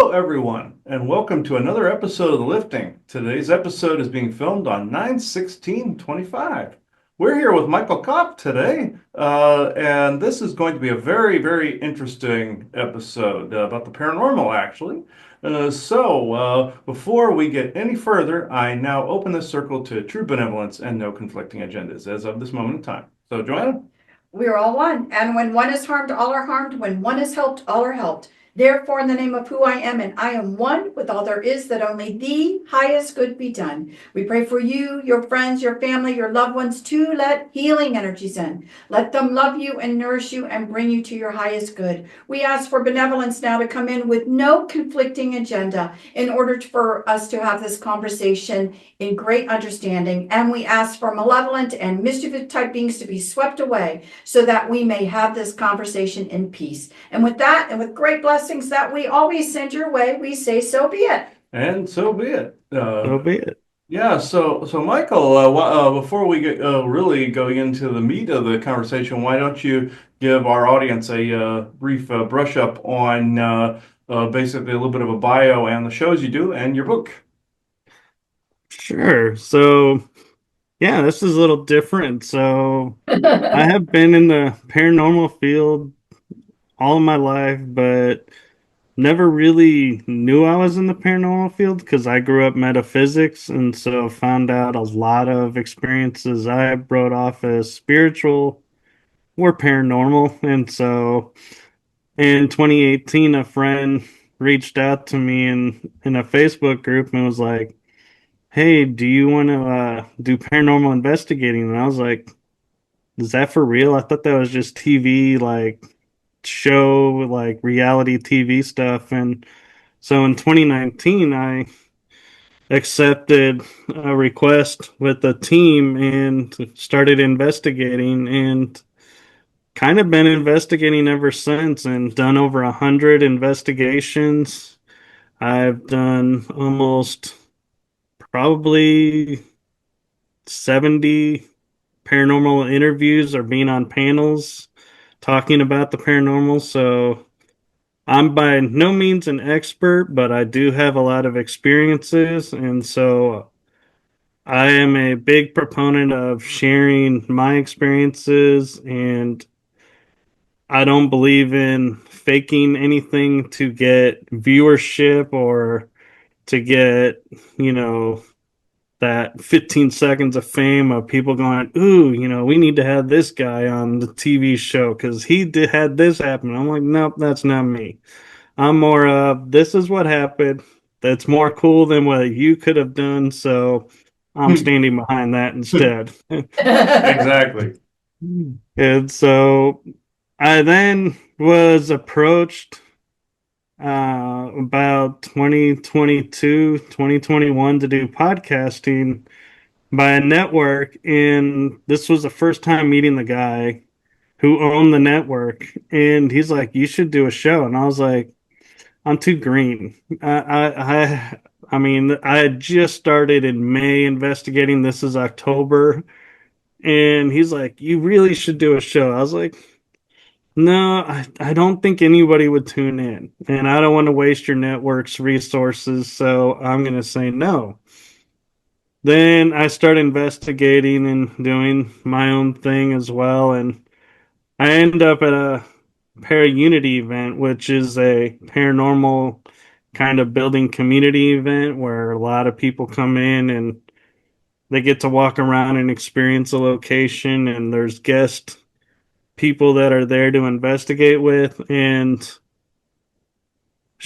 Hello, everyone, and welcome to another episode of The Lifting. Today's episode is being filmed on 9/16/25. We're here with Michael Kopf today, and this is going to be a very, very interesting episode about the paranormal, actually. Before we get any further, I now open this circle to true benevolence and no conflicting agendas as of this moment in time. So, Joanna? We are all one. And when one is harmed, all are harmed. When one is helped, all are helped. Therefore, in the name of who I am, and I am one with all there is, that only the highest good be done. We pray for you, your friends, your family, your loved ones, to let healing energies in. Let them love you and nourish you and bring you to your highest good. We ask for benevolence now to come in with no conflicting agenda in order for us to have this conversation in great understanding. And we ask for malevolent and mischievous type beings to be swept away, so that we may have this conversation in peace. And with that, and with great blessings that we always send your way, we say, so be it. And so be it. So be it. Yeah, so Michael, before we get really going into the meat of the conversation, why don't you give our audience a brief brush up on basically a little bit of a bio and the shows you do and your book? Sure. So, yeah, this is a little different. So, I have been in the paranormal field all of my life, but never really knew I was in the paranormal field because I grew up metaphysics, and so found out a lot of experiences I wrote off as spiritual were paranormal. And so in 2018, a friend reached out to me in a Facebook group and was like, "Hey, do you want to do paranormal investigating?" And I was like, "Is that for real? I thought that was just TV, like show, like reality TV stuff." And so in 2019, I accepted a request with the team and started investigating, and kind of been investigating ever since, and done over 100 investigations. I've done almost probably 70 paranormal interviews or being on panels talking about the paranormal. So I'm by no means an expert, but I do have a lot of experiences. And so I am a big proponent of sharing my experiences, and I don't believe in faking anything to get viewership or to get, you know, that 15 seconds of fame of people going, "Ooh, we need to have this guy on the TV show because had this happen." I'm like, nope, that's not me. I'm more of, this is what happened. That's more cool than what you could have done. So I'm standing behind that instead. Exactly. And so I then was approached about 2022, 2021 to do podcasting by a network. And this was the first time meeting the guy who owned the network. And he's like, "You should do a show." And I was like, "I'm too green." I mean, I had just started in May investigating. This is October. And he's like, "You really should do a show." I was like, "No, I don't think anybody would tune in. And I don't want to waste your network's resources. So I'm going to say no." Then I started investigating and doing my own thing as well. And I end up at a Para-Unity event, which is a paranormal kind of building community event where a lot of people come in and they get to walk around and experience a location, and there's guest people that are there to investigate with. And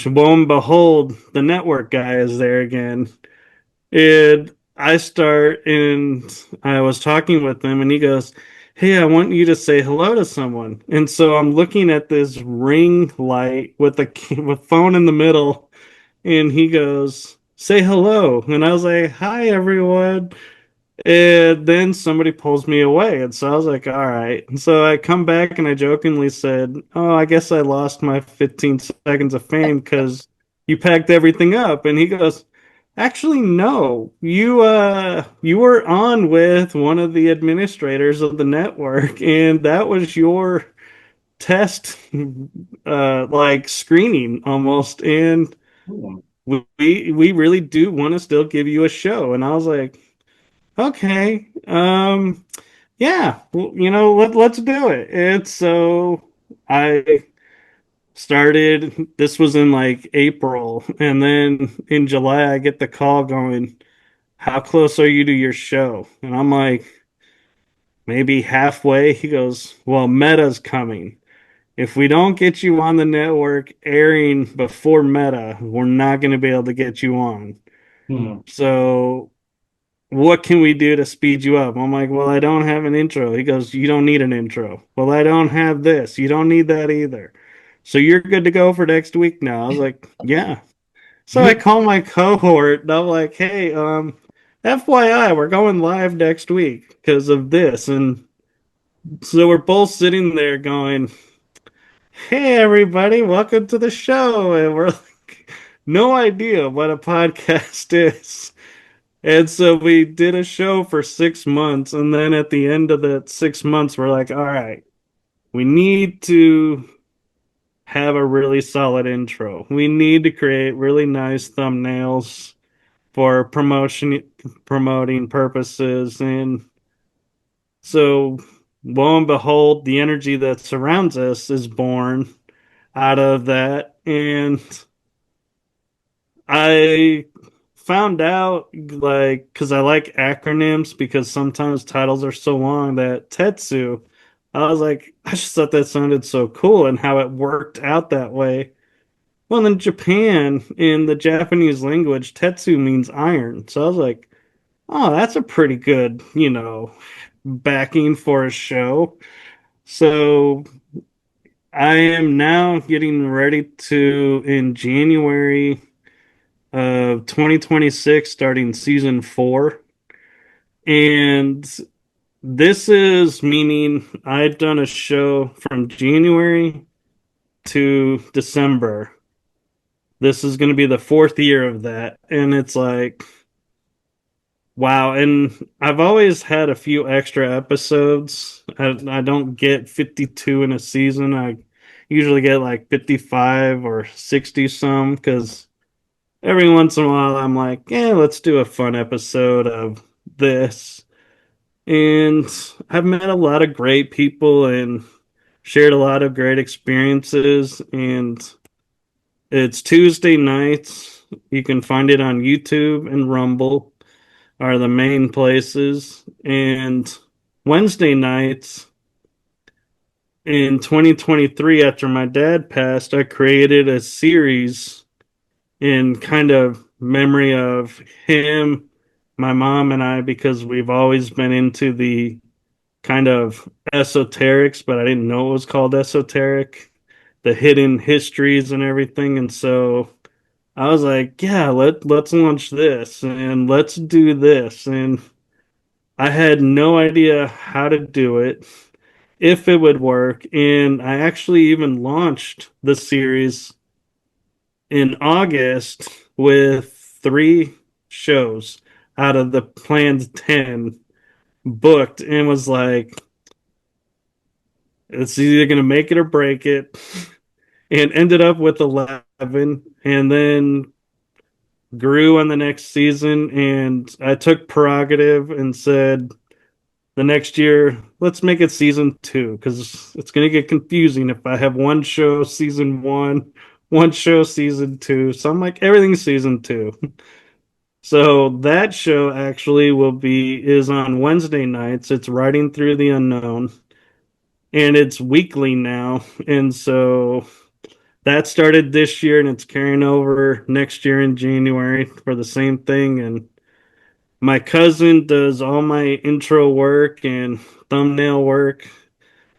lo and behold, the network guy is there again. And I was talking with him, and he goes, "Hey, I want you to say hello to someone." And so I'm looking at this ring light with with phone in the middle, and he goes, "Say hello." And I was like, "Hi, everyone." And then somebody pulls me away. And so I was like, all right. And so I come back and I jokingly said, "Oh, I guess I lost my 15 seconds of fame because you packed everything up." And he goes, "Actually, no. You were on with one of the administrators of the network, and that was your test like screening almost." And Hmm. We really do want to still give you a show. And I was like, okay, yeah, well, let's do it. And so I started, this was in like April, and then in July I get the call going, how close are you to your show? And I'm like, maybe halfway. He goes, well, Meta's coming. If we don't get you on the network airing before Meta, we're not going to be able to get you on. Hmm. So what can we do to speed you up? I'm like, well, I don't have an intro. He goes, you don't need an intro. Well, I don't have this. You don't need that either. So you're good to go for next week now. I was like, yeah. So I call my cohort and I'm like, hey, FYI, we're going live next week because of this. And so we're both sitting there going, hey, everybody, welcome to the show. And we're like, no idea what a podcast is. And so we did a show for 6 months. And then at the end of the 6 months, we're like, all right, we need to have a really solid intro. We need to create really nice thumbnails for promoting purposes. And so lo and behold, the energy that surrounds us is born out of that. And I found out, like, because I like acronyms, because sometimes titles are so long, that Tetsu, I was like, I just thought that sounded so cool and how it worked out that way. Well, in Japan, in the Japanese language, Tetsu means iron. So I was like, oh, that's a pretty good, backing for a show. So I am now getting ready to, in January of 2026, starting season 4. And this is meaning I've done a show from January to December. This is going to be the 4th year of that. And it's like, wow. And I've always had a few extra episodes. I don't get 52 in a season. I usually get like 55 or 60 some, because every once in a while I'm like, yeah, let's do a fun episode of this. And I've met a lot of great people and shared a lot of great experiences. And it's Tuesday nights. You can find it on YouTube and Rumble are the main places. And Wednesday nights in 2023, after my dad passed, I created a series in kind of memory of him, my mom, and I, because we've always been into the kind of esoterics, but I didn't know it was called esoteric, the hidden histories and everything. And so I was like, yeah, let's launch this and let's do this. And I had no idea how to do it, if it would work. And I actually even launched the series in August with 3 shows out of the planned 10 booked, and was like, it's either going to make it or break it. And ended up with 11, and then grew on the next season. And I took prerogative and said, the next year, let's make it season 2, because it's going to get confusing if I have one show season 1, one show season 2. So I'm like, everything's season 2. So that show actually is on Wednesday nights. It's Riding Through the Unknown, and it's weekly now. And so that started this year, and it's carrying over next year in January for the same thing. And my cousin does all my intro work and thumbnail work,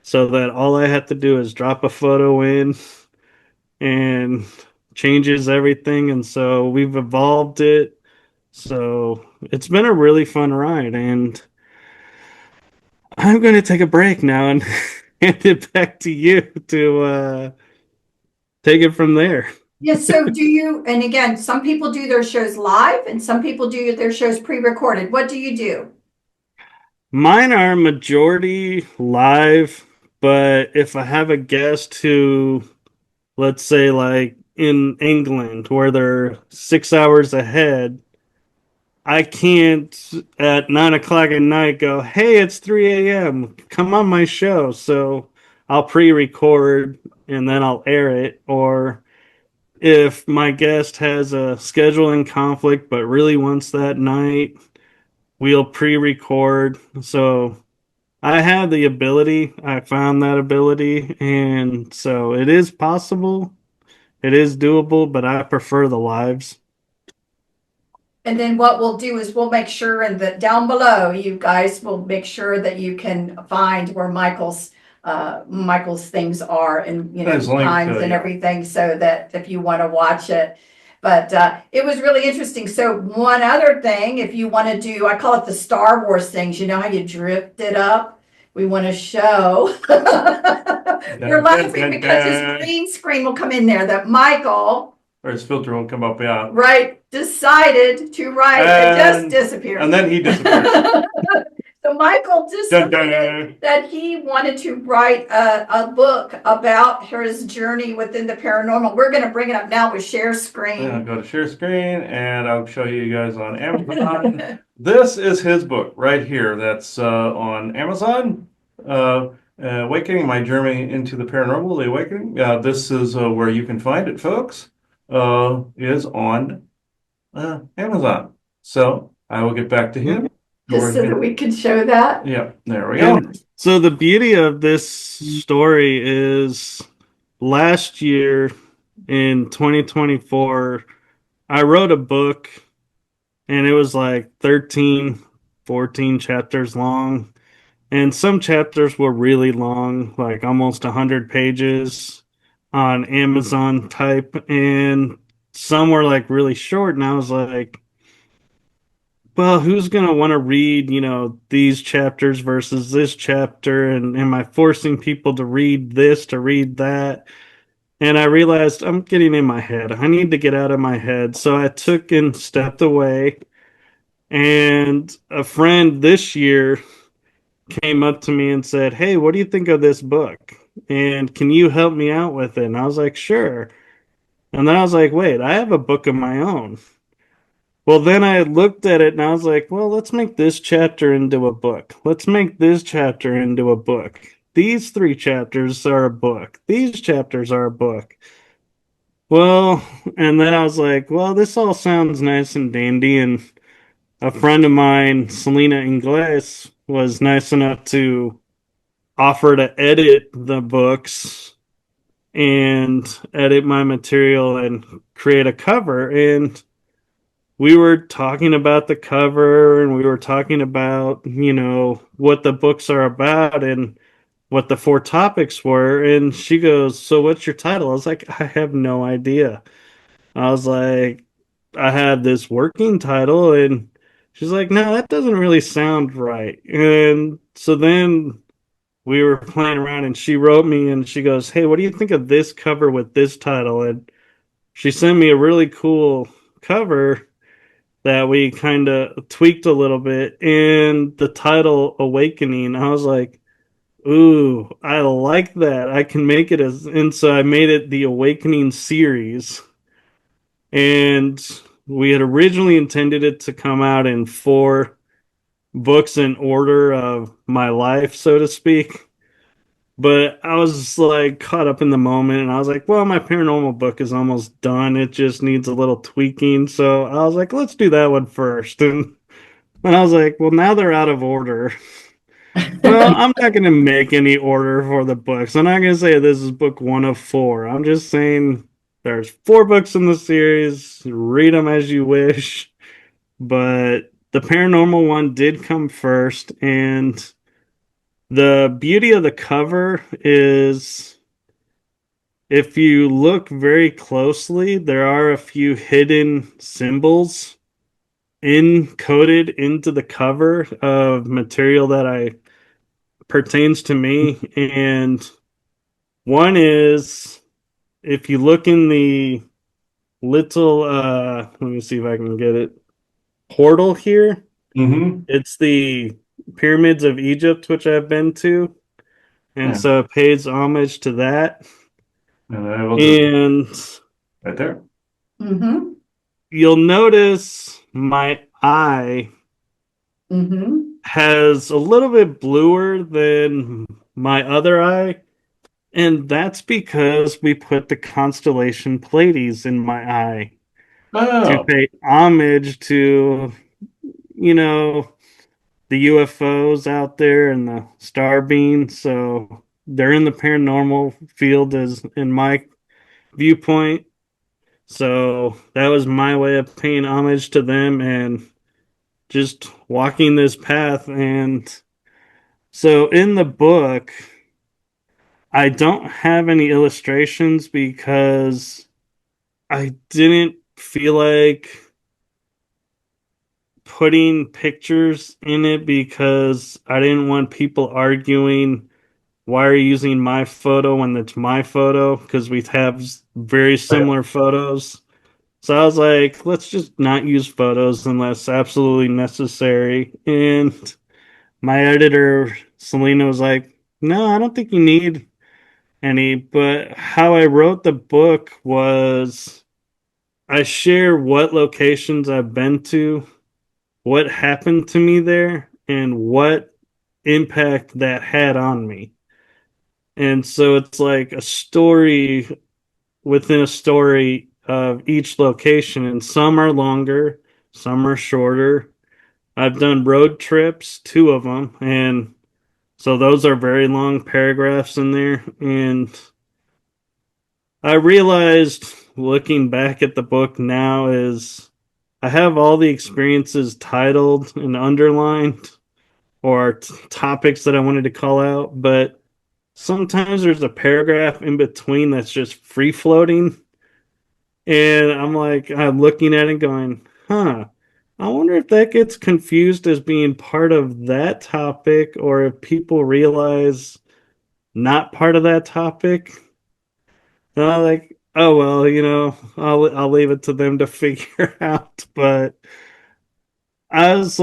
so that all I have to do is drop a photo in and changes everything. And so we've evolved it. So it's been a really fun ride. And I'm going to take a break now and hand it back to you to take it from there. Yes, so do you, and again, some people do their shows live and some people do their shows pre-recorded. What do you do? Mine are majority live, but if I have a guest who, let's say, like, in England where they're 6 hours ahead, I can't at 9 o'clock at night go, hey, it's 3 a.m. Come on my show. So I'll pre record and then I'll air it. Or if my guest has a scheduling conflict but really wants that night, we'll pre record. So I have the ability, I found that ability. And so it is possible, it is doable, but I prefer the lives. And then what we'll do is we'll make sure and that down below, you guys will make sure that you can find where Michael's things are and, His link, times and yeah. everything, so that if you want to watch it. But it was really interesting. So one other thing, if you want to do, I call it the Star Wars things, you know how you drift it up? We want to show. You're laughing because his green screen will come in there that Michael, Or his filter won't come up, yeah. right, decided to write and just disappeared. And then he disappeared. So Michael Dun, decided dun. that he wanted to write a book about his journey within the paranormal. We're going to bring it up now with share Yeah, screen. go to share screen and I'll show you guys on Amazon. This is his book right here. That's on Amazon. Awakening My Journey into the Paranormal, The Awakening. This is where you can find it, folks. Is on Amazon. So I will get back to him. Just so that we can show that. Yeah, there we go. And so the beauty of this story is last year in 2024, I wrote a book and it was like 13, 14 chapters long. And some chapters were really long, like almost 100 pages on Amazon type. And some were like really short. And I was like, well, who's going to want to read, these chapters versus this chapter? And am I forcing people to read this, to read that? And I realized I'm getting in my head. I need to get out of my head. So I took and stepped away. And a friend this year came up to me and said, hey, what do you think of this book? And can you help me out with it? And I was like, sure. And then I was like, wait, I have a book of my own. Well, then I looked at it and I was like, well, let's make this chapter into a book. Let's make this chapter into a book. These 3 chapters are a book. These chapters are a book. Well, and then I was like, well, this all sounds nice and dandy. And a friend of mine, Selena Ingles, was nice enough to offer to edit the books and edit my material and create a cover. And we were talking about the cover and we were talking about, what the books are about and what the 4 topics were. And she goes, so what's your title? I was like, I have no idea. I was like, I have this working title. And she's like, no, that doesn't really sound right. And so then we were playing around and she wrote me and she goes, hey, what do you think of this cover with this title? And she sent me a really cool cover that we kind of tweaked a little bit, and the title Awakening, I was like, ooh, I like that. I can make it as, and so I made it the Awakening series. And we had originally intended it to come out in 4 books in order of my life, so to speak. But I was like caught up in the moment and I was like, well, my paranormal book is almost done. It just needs a little tweaking. So I was like, let's do that one first. And I was like, well, now they're out of order. Well, I'm not going to make any order for the books. I'm not going to say this is book 1 of 4. I'm just saying there's 4 books in the series. Read them as you wish. But the paranormal one did come first. And the beauty of the cover is if you look very closely, there are a few hidden symbols encoded into the cover of material that I pertains to me. And one is if you look in the little let me see if I can get it portal here. Mm-hmm. It's the pyramids of Egypt, which I've been to. And Yeah. so it pays homage to that. And I will just And Right there. Mm-hmm. You'll notice my eye Mm-hmm. has a little bit bluer than my other eye, and that's because we put the constellation Pleiades in my eye to Oh, pay homage to, you know, the UFOs out there and the star beams. So they're in the paranormal field as in my viewpoint. So that was my way of paying homage to them and just walking this path. And so in the book, I don't have any illustrations because I didn't feel like putting pictures in it because I didn't want people arguing why are you using my photo when it's my photo because we have very yeah. similar photos. So I was like, let's just not use photos unless absolutely necessary. And my editor, Selena, was like, no, I don't think you need any. But how I wrote the book was I share what locations I've been to, what happened to me there, and what impact that had on me. And so it's like a story within a story of each location, and some are longer, some are shorter. I've done road trips, two of them, and so those are very long paragraphs in there. And I realized looking back at the book now is I have all the experiences titled and underlined or topics that I wanted to call out, but sometimes there's a paragraph in between that's just free floating. And I'm looking at it going, huh, I wonder if that gets confused as being part of that topic or if people realize not part of that topic. And I'm like, oh well, I'll leave it to them to figure out. But I was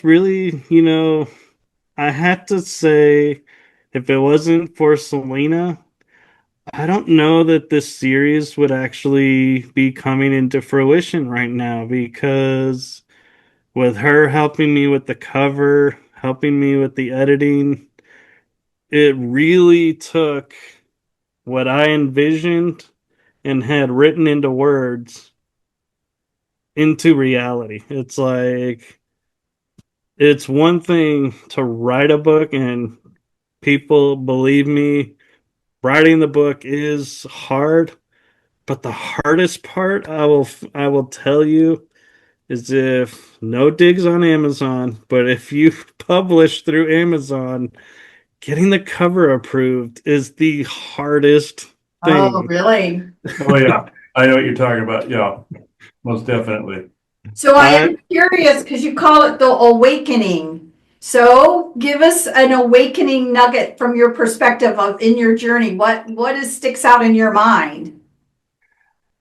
really, I had to say, if it wasn't for Selena, I don't know that this series would actually be coming into fruition right now because with her helping me with the cover, helping me with the editing, it really took what I envisioned and had written into words into reality. It's like it's one thing to write a book and people believe me, writing the book is hard, but the hardest part I will tell you is if no digs on Amazon, but if you publish through Amazon, getting the cover approved is the hardest Oh, thing. really? Oh, yeah. I know what you're talking about. Yeah, most definitely. So I I am curious because you call it the awakening. So give us an awakening nugget from your perspective of in your journey. What is sticks out in your mind?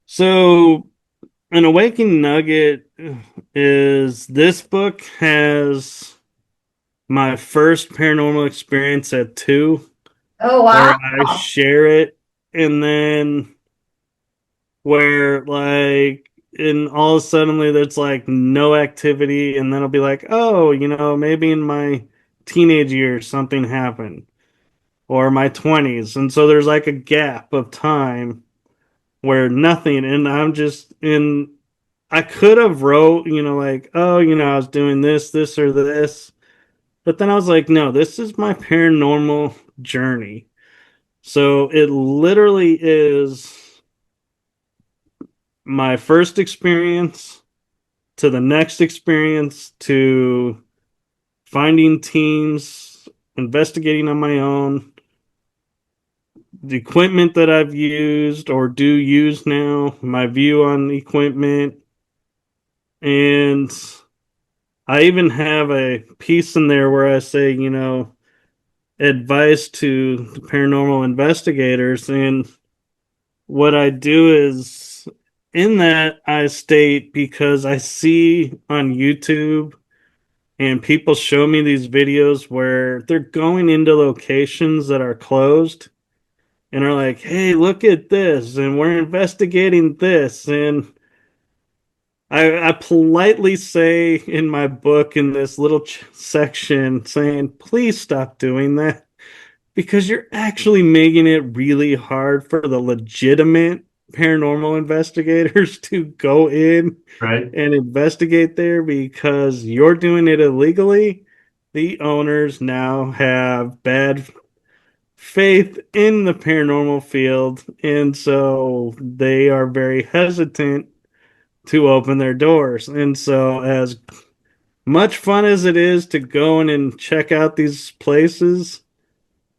so an awakening nugget is this book has my first paranormal experience at 2 Oh, where wow. I share it and then where like and all of a suddenly there's like no activity and then it'll be like, oh, maybe in my teenage years something happened or my 20s. And so there's like a gap of time where nothing and I'm just in I could have wrote, like, oh, I was doing this or this. But then I was like, no, this is my paranormal journey. So it literally is my first experience to the next experience to finding teams, investigating on my own, the equipment that I've used or do use now, my view on equipment, and I even have a piece in there where I say, advice to the paranormal investigators. And what I do is in that I state because I see on YouTube and people show me these videos where they're going into locations that are closed and are like, hey, look at this, and we're investigating this. And I politely say in my book in this little section saying, please stop doing that because you're actually making it really hard for the legitimate paranormal investigators to go in Right. and investigate there because you're doing it illegally. The owners now have bad faith in the paranormal field, and so they are very hesitant to open their doors. And so, as much fun as it is to go in and check out these places,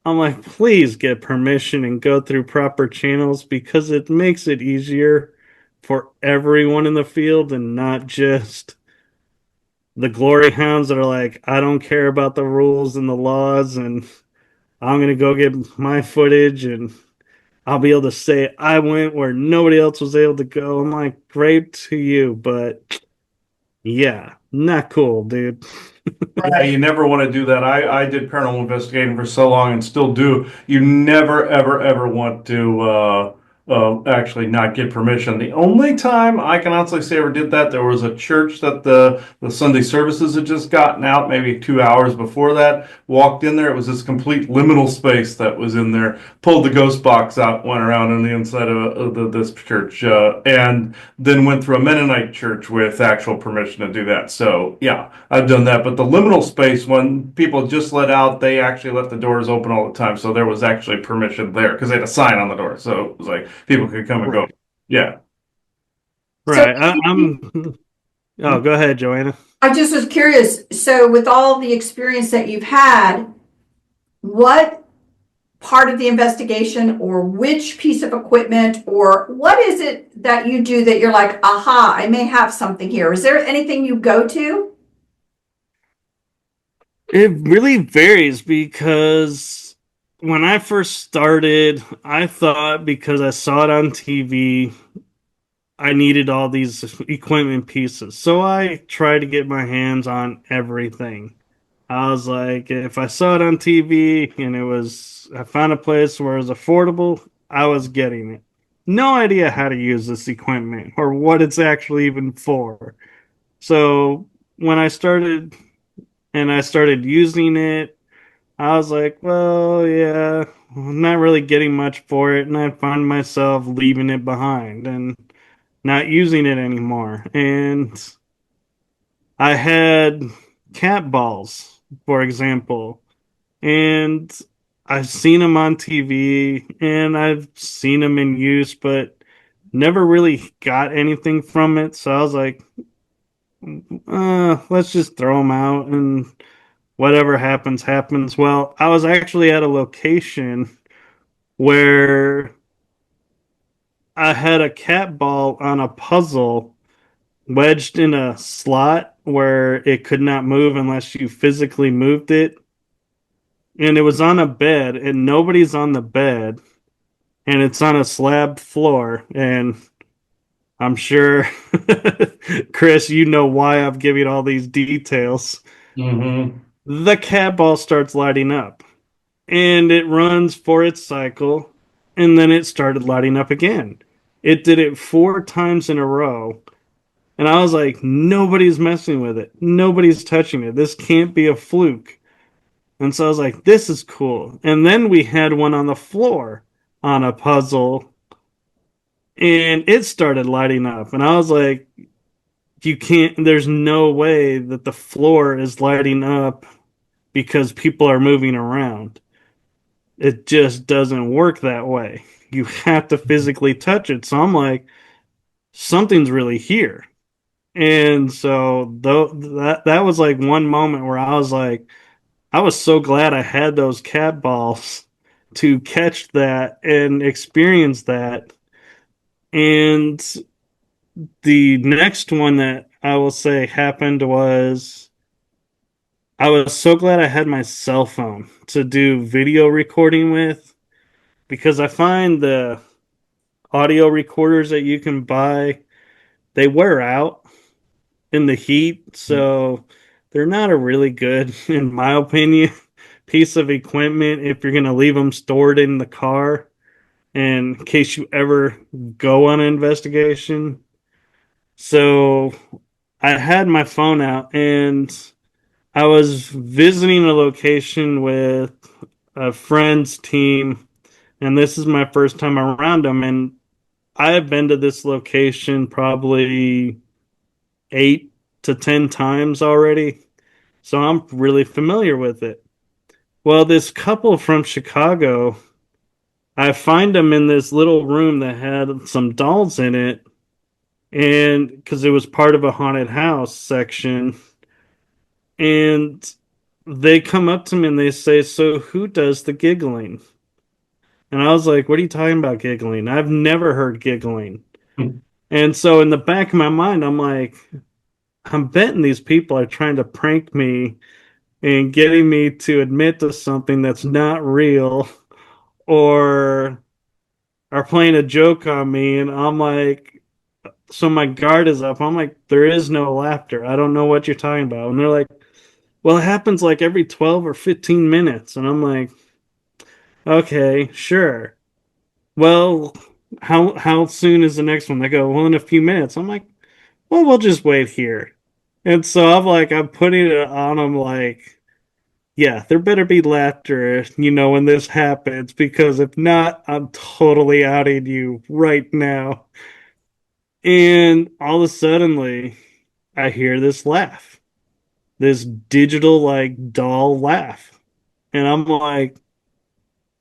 I'm like, please get permission and go through proper channels because it makes it easier for everyone in the field and not just the glory hounds that are like, I don't care about the rules and the laws, and I'm going to go get my footage and I'll be able to say I went where nobody else was able to go. I'm like, great to you, but yeah, not cool, dude. Yeah, you never want to do that. I did paranormal investigating for so long and still do. You never, ever, ever want to actually not get permission. The only time I can honestly say I ever did that, there was a church that the Sunday services had just gotten out, maybe 2 hours before that. Walked in there, it was this complete liminal space that was in there. Pulled the ghost box out, went around on the inside of this church, and then went through a Mennonite church with actual permission to do that. So yeah, I've done that. But the liminal space, when people just let out, they actually left the doors open all the time. So there was actually permission there because they had a sign on the door. So it was like people could come and go. Right. Yeah. So Right. I'm. Oh, go ahead, Joanna. I just was curious. So with all the experience that you've had, what part of the investigation or which piece of equipment or what is it that you do that you're like, aha, I may have something here? Is there anything you go to? It really varies because when I first started, I thought because I saw it on TV, I needed all these equipment pieces. So I tried to get my hands on everything. I was like, if I saw it on TV and I found a place where it was affordable, I was getting it. No idea how to use this equipment or what it's actually even for. So when I started using it, I was like, well, yeah, I'm not really getting much for it. And I find myself leaving it behind and not using it anymore. And I had cat balls, for example, and I've seen them on TV and I've seen them in use, but never really got anything from it. So I was like, let's just throw them out and whatever happens, happens. Well, I was actually at a location where I had a cat ball on a puzzle wedged in a slot where it could not move unless you physically moved it. And it was on a bed, and nobody's on the bed, and it's on a slab floor. And I'm sure, Chris, you know why I'm giving all these details. Mm-hmm. The cat ball starts lighting up, and it runs for its cycle, and then it started lighting up again. It did it 4 times in a row. And I was like, nobody's messing with it. Nobody's touching it. This can't be a fluke. And so I was like, this is cool. And then we had one on the floor on a puzzle and it started lighting up. And I was like, you can't, there's no way that the floor is lighting up because people are moving around. It just doesn't work that way. You have to physically touch it. So I'm like, something's really here. And so though that was like one moment where I was like, I was so glad I had those cat balls to catch that and experience that. And the next one that I will say happened was I was so glad I had my cell phone to do video recording with because I find the audio recorders that you can buy, they wear out in the heat, so they're not a really good, in my opinion, piece of equipment if you're going to leave them stored in the car. in case you ever go on an investigation. So I had my phone out and I was visiting a location with a friend's team, and this is my first time around them. And I have been to this location probably 8 to 10 times already, so I'm really familiar with it. Well, this couple from Chicago, I find them in this little room that had some dolls in it, and because it was part of a haunted house section, and they come up to me and they say, "So who does the giggling?" And I was like, "What are you talking about giggling? I've never heard giggling." And so in the back of my mind, I'm like, I'm betting these people are trying to prank me and getting me to admit to something that's not real or are playing a joke on me. And I'm like, so my guard is up. I'm like, there is no laughter. I don't know what you're talking about. And they're like, well, it happens like every 12 or 15 minutes. And I'm like, okay, sure. Well, how soon is the next one? They go, well, in a few minutes. I'm like, well, we'll just wait here. And so I'm putting it on them like, yeah, there better be laughter, when this happens, because if not, I'm totally outing you right now. And all of a suddenly, I hear this laugh, this digital like doll laugh. And I'm like,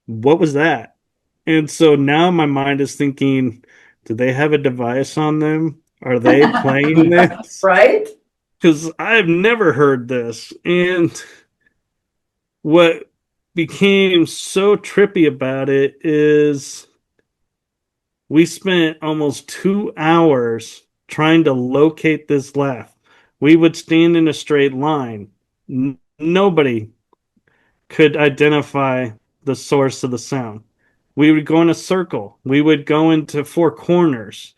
what was that? And so now my mind is thinking, do they have a device on them? Are they playing this? Right? Because I've never heard this. And what became so trippy about it is we spent almost 2 hours trying to locate this laugh. We would stand in a straight line. Nobody could identify the source of the sound. We would go in a circle. We would go into four corners.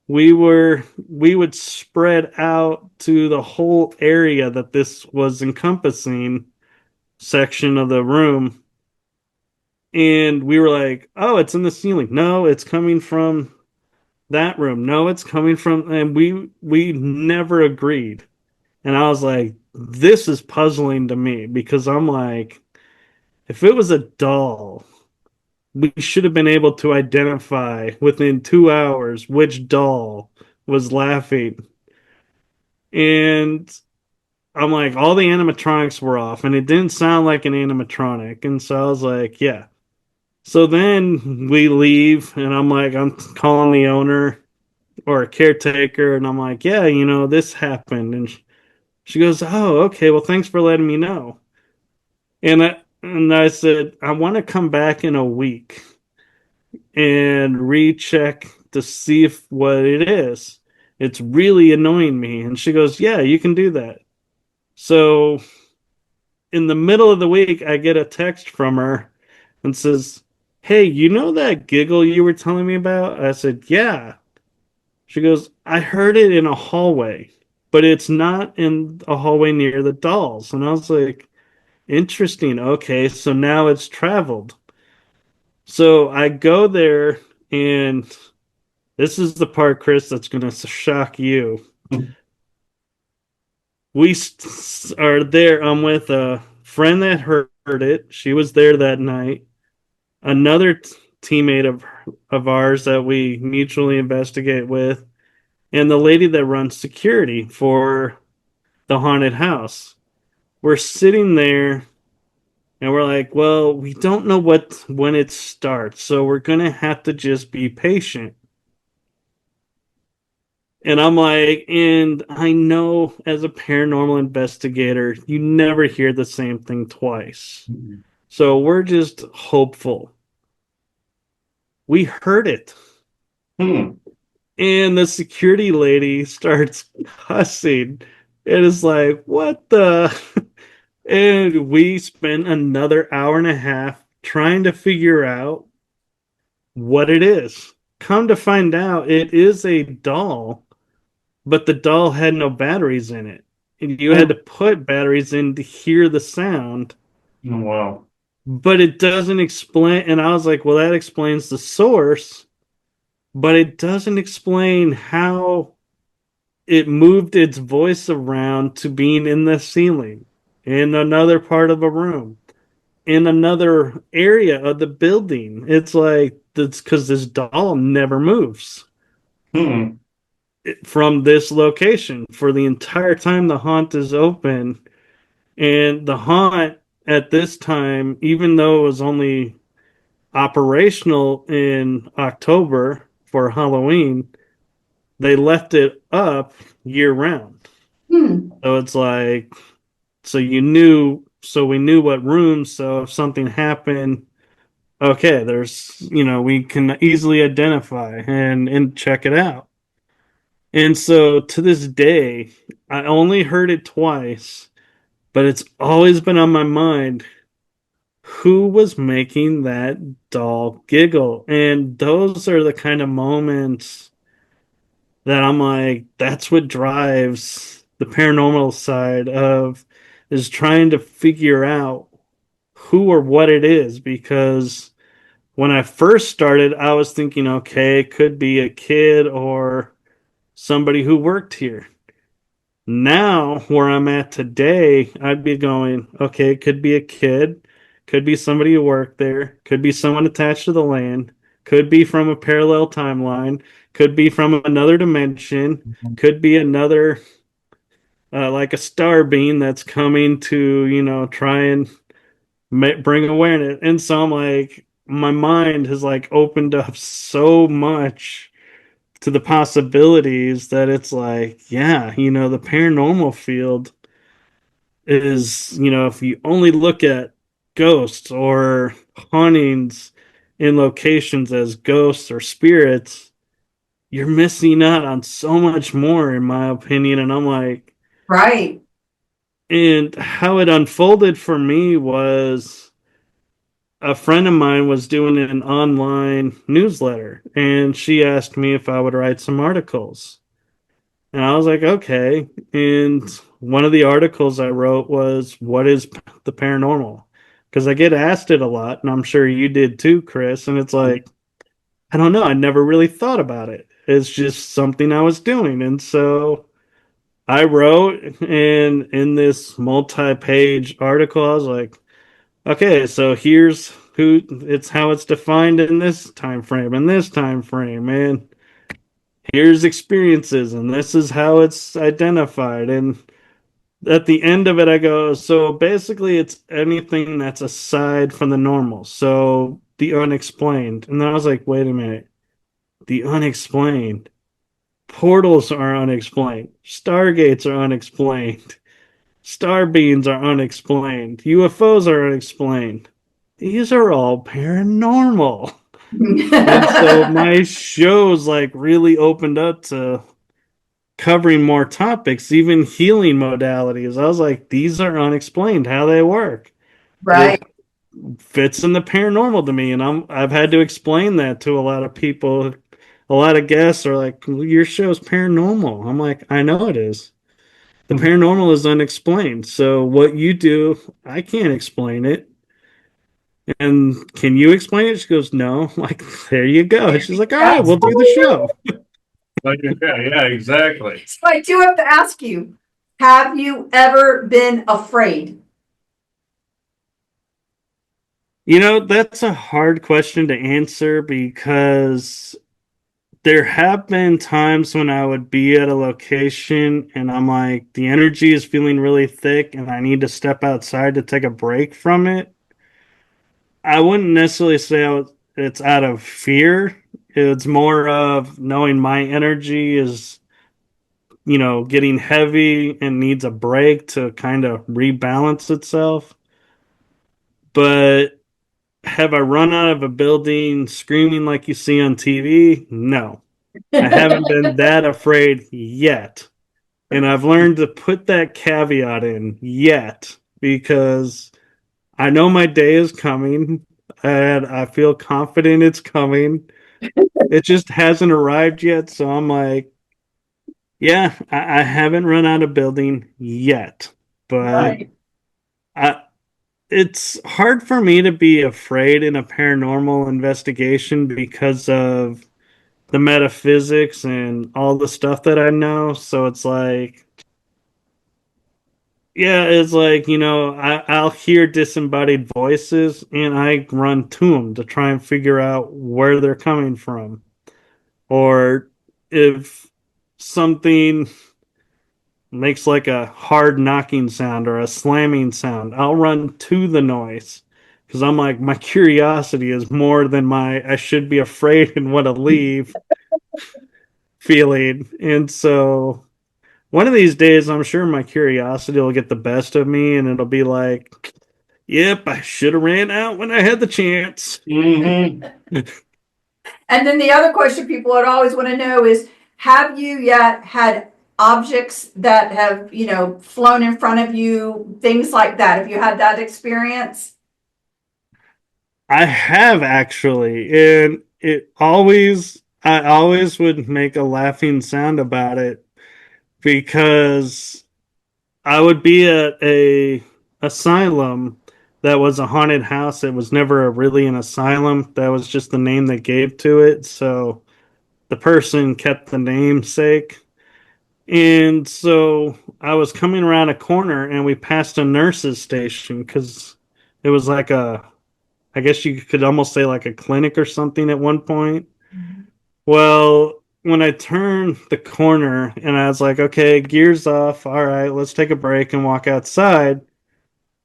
We would spread out to the whole area that this was encompassing section of the room, and we were like, oh, it's in the ceiling. No, it's coming from that room. No, it's coming from, and we never agreed. And I was like, this is puzzling to me because I'm like, if it was a doll, we should have been able to identify within 2 hours which doll was laughing. And I'm like, all the animatronics were off, and it didn't sound like an animatronic. And so I was like, yeah. So then we leave, and I'm calling the owner or a caretaker, and I'm like, yeah, this happened. And she goes, oh, okay, well, thanks for letting me know. And I said, I want to come back in a week and recheck to see if what it is. It's really annoying me. And she goes, yeah, you can do that. So in the middle of the week, I get a text from her and says, hey, you know that giggle you were telling me about? I said, yeah. She goes, I heard it in a hallway, but it's not in a hallway near the dolls. And I was like, interesting. Okay, so now it's traveled. So I go there, and this is the part, Chris, that's going to shock you. Are there. I'm with a friend that heard it. She was there that night. Another teammate of ours that we mutually investigate with, and the lady that runs security for the haunted house. We're sitting there and we're like, well, we don't know when it starts, so we're gonna have to just be patient. And I'm like, and I know as a paranormal investigator, you never hear the same thing twice. So we're just hopeful. We heard it. Hmm. And the security lady starts cussing. It is like, what the? And we spent another hour and a half trying to figure out what it is. Come to find out, it is a doll, but the doll had no batteries in it. And you had to put batteries in to hear the sound. Wow. but it doesn't explain. And I was like, well, that explains the source, but it doesn't explain how it moved its voice around to being in the ceiling, in another part of a room, in another area of the building. It's like that's because this doll never moves Hmm. from this location for the entire time the haunt is open. And the haunt at this time, even though it was only operational in October for Halloween, they left it up year round. Hmm. So it's like, so you knew, so we knew what rooms. So if something happened, okay, we can easily identify and check it out. And so to this day, I only heard it twice, but it's always been on my mind who was making that doll giggle. And those are the kind of moments that I'm like, that's what drives the paranormal side of is trying to figure out who or what it is. Because when I first started, I was thinking, okay, it could be a kid or somebody who worked here. Now, where I'm at today, I'd be going, okay, it could be a kid, could be somebody who worked there, could be someone attached to the land, could be from a parallel timeline, could be from another dimension, could be another, like a star beam that's coming to, try and bring awareness. And so I'm like, my mind has like opened up so much to the possibilities that it's like, yeah, the paranormal field is, if you only look at ghosts or hauntings in locations as ghosts or spirits, you're missing out on so much more, in my opinion. And I'm like, Right. and how it unfolded for me was a friend of mine was doing an online newsletter and she asked me if I would write some articles. And I was like, okay. And one of the articles I wrote was, what is the paranormal? Because I get asked it a lot, and I'm sure you did too, Chris. And it's like, I don't know. I never really thought about it. It's just something I was doing. And so I wrote, and in this multi page article, I was like, okay, so here's how it's defined in this time frame, and this time frame. And here's experiences, and this is how it's identified. And at the end of it, I go, so basically, it's anything that's aside from the normal. So the unexplained. And then I was like, wait a minute. The unexplained. Portals are unexplained. Stargates are unexplained. Star beams are unexplained. UFOs are unexplained. These are all paranormal. And so my show's like really opened up to covering more topics, even healing modalities. I was like, these are unexplained how they work. Right. It fits in the paranormal to me, and I've had to explain that to a lot of people. A lot of guests are like, well, your show's paranormal. I'm like, I know it is. The paranormal is unexplained. So what you do, I can't explain it. And can you explain it? She goes, no. I'm like, there you go. She's like, all right, we'll do the show. Like, yeah, yeah, exactly. So I do have to ask you, have you ever been afraid? That's a hard question to answer because there have been times when I would be at a location and I'm like, the energy is feeling really thick and I need to step outside to take a break from it. I wouldn't necessarily say it's out of fear. It's more of knowing my energy is, getting heavy and needs a break to kind of rebalance itself. But have I run out of a building screaming like you see on TV? No. I haven't been that afraid yet. And I've learned to put that caveat in yet because I know my day is coming and I feel confident it's coming. It just hasn't arrived yet. So I'm like, yeah, I haven't run out of building yet. But Right. I, it's hard for me to be afraid in a paranormal investigation because of the metaphysics and all the stuff that I know. So it's like, yeah, it's like, I'll hear disembodied voices and I run to them to try and figure out where they're coming from. Or if something makes like a hard knocking sound or a slamming sound, I'll run to the noise because I'm like, my curiosity is more than my I should be afraid and want to leave feeling. And so one of these days, I'm sure my curiosity will get the best of me and it'll be like, yep, I should have ran out when I had the chance. Mm-hmm. And then the other question people would always want to know is, have you yet had objects that have, flown in front of you, things like that? Have you had that experience? I have actually, and I always would make a laughing sound about it because I would be at a asylum that was a haunted house. It was never really an asylum. That was just the name they gave to it. So the person kept the namesake. And so I was coming around a corner and we passed a nurse's station because it was like I guess you could almost say like a clinic or something at one point. Well, when I turned the corner and I was like, okay, gears off. All right, let's take a break and walk outside.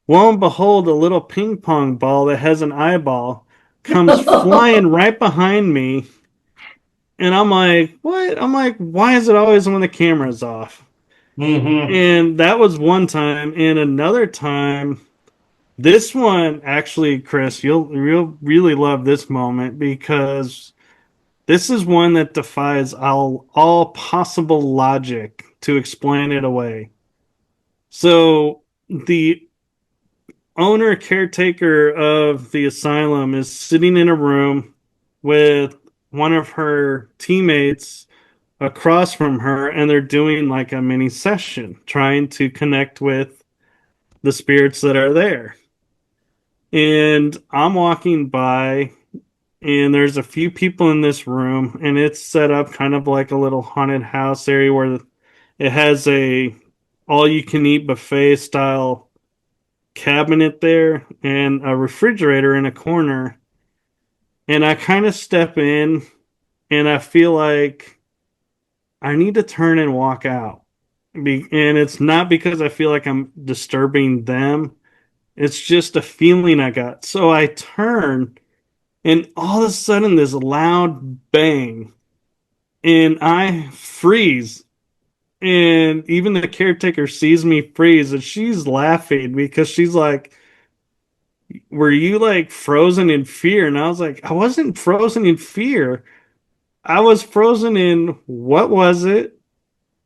Lo and behold, a little ping pong ball that has an eyeball comes flying right behind me. And I'm like, what? I'm like, why is it always when the camera's off? Mm-hmm. And that was one time. And another time, this one actually, Chris, you'll really love this moment because this is one that defies all possible logic to explain it away. So the owner caretaker of the asylum is sitting in a room with one of her teammates across from her, and they're doing like a mini session trying to connect with the spirits that are there. And I'm walking by, and there's a few people in this room, and it's set up kind of like a little haunted house area where it has a all you can eat buffet style cabinet there and a refrigerator in a corner. And I kind of step in and I feel like I need to turn and walk out. And it's not because I feel like I'm disturbing them. It's just a feeling I got. So I turn and all of a sudden this loud bang and I freeze. And even the caretaker sees me freeze and she's laughing because she's like, were you like frozen in fear? And I was like, I wasn't frozen in fear. I was frozen in what was it?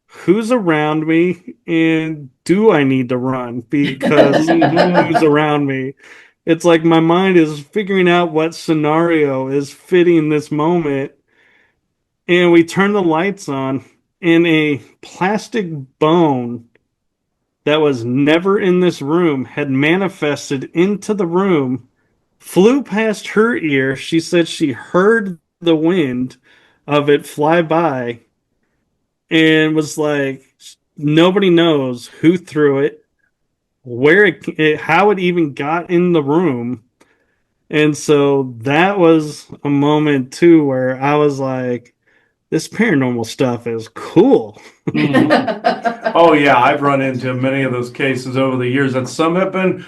Who's around me? And do I need to run because who's Mm-hmm. around me? It's like my mind is figuring out what scenario is fitting this moment. And we turn the lights on, and a plastic bone that was never in this room had manifested into the room, flew past her ear. She said she heard the wind of it fly by and was like, nobody knows who threw it, how it even got in the room. And so that was a moment too where I was like, this paranormal stuff is cool. Mm-hmm. Oh yeah, I've run into many of those cases over the years, and some have been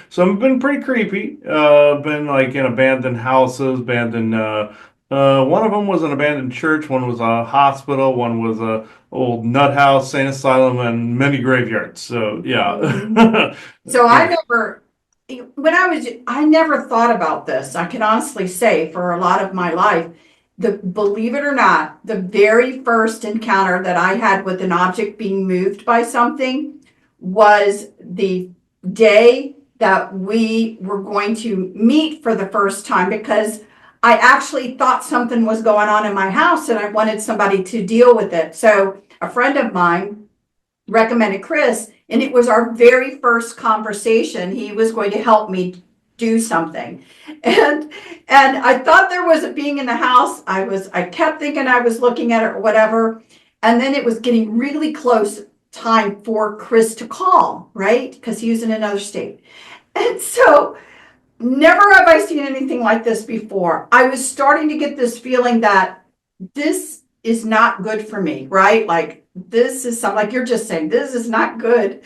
pretty creepy. Been like in abandoned houses, abandoned. One of them was an abandoned church. One was a hospital. One was a old nut house, sane asylum, and many graveyards. So yeah. So Yeah. I never thought about this. I can honestly say for a lot of my life, believe it or not, the very first encounter that I had with an object being moved by something was the day that we were going to meet for the first time, because I actually thought something was going on in my house and I wanted somebody to deal with it. So a friend of mine recommended Chris, and it was our very first conversation. He was going to help me do something. And I thought there was a being in the house. I kept thinking I was looking at it or whatever. And then it was getting really close time for Chris to call, right? Because he was in another state. And so never have I seen anything like this before. I was starting to get this feeling that this is not good for me, right? Like this is something, like you're just saying, this is not good.